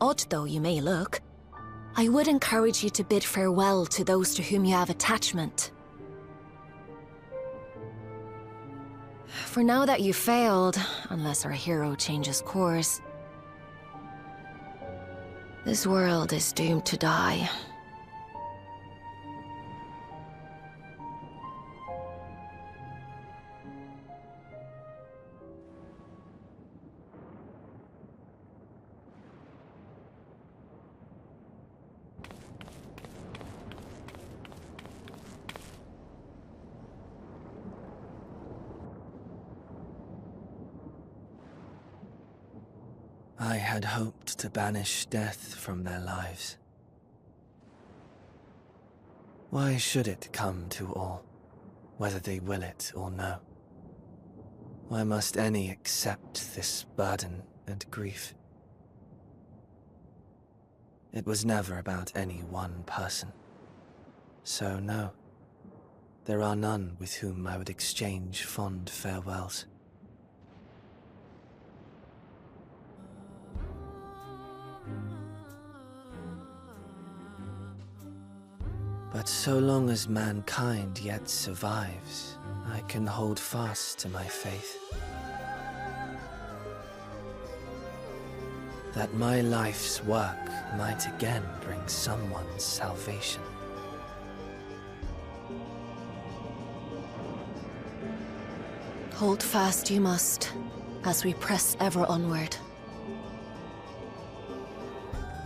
Odd though you may look, I would encourage you to bid farewell to those to whom you have attachment. For now that you've failed, unless our hero changes course, this world is doomed to die. I had hoped to banish death from their lives. Why should it come to all, whether they will it or no? Why must any accept this burden and grief? It was never about any one person. So no, there are none with whom I would exchange fond farewells. But so long as mankind yet survives, I can hold fast to my faith. That my life's work might again bring someone's salvation. Hold fast you must, as we press ever onward.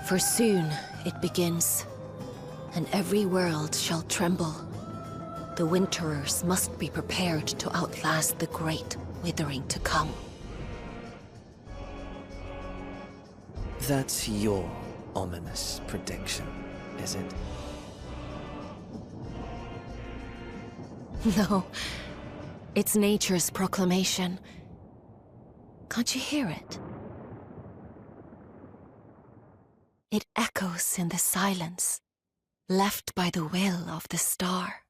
For soon it begins, and every world shall tremble. The Winterers must be prepared to outlast the great withering to come. That's your ominous prediction, is it? No, it's nature's proclamation. Can't you hear it? It echoes in the silence, left by the will of the star.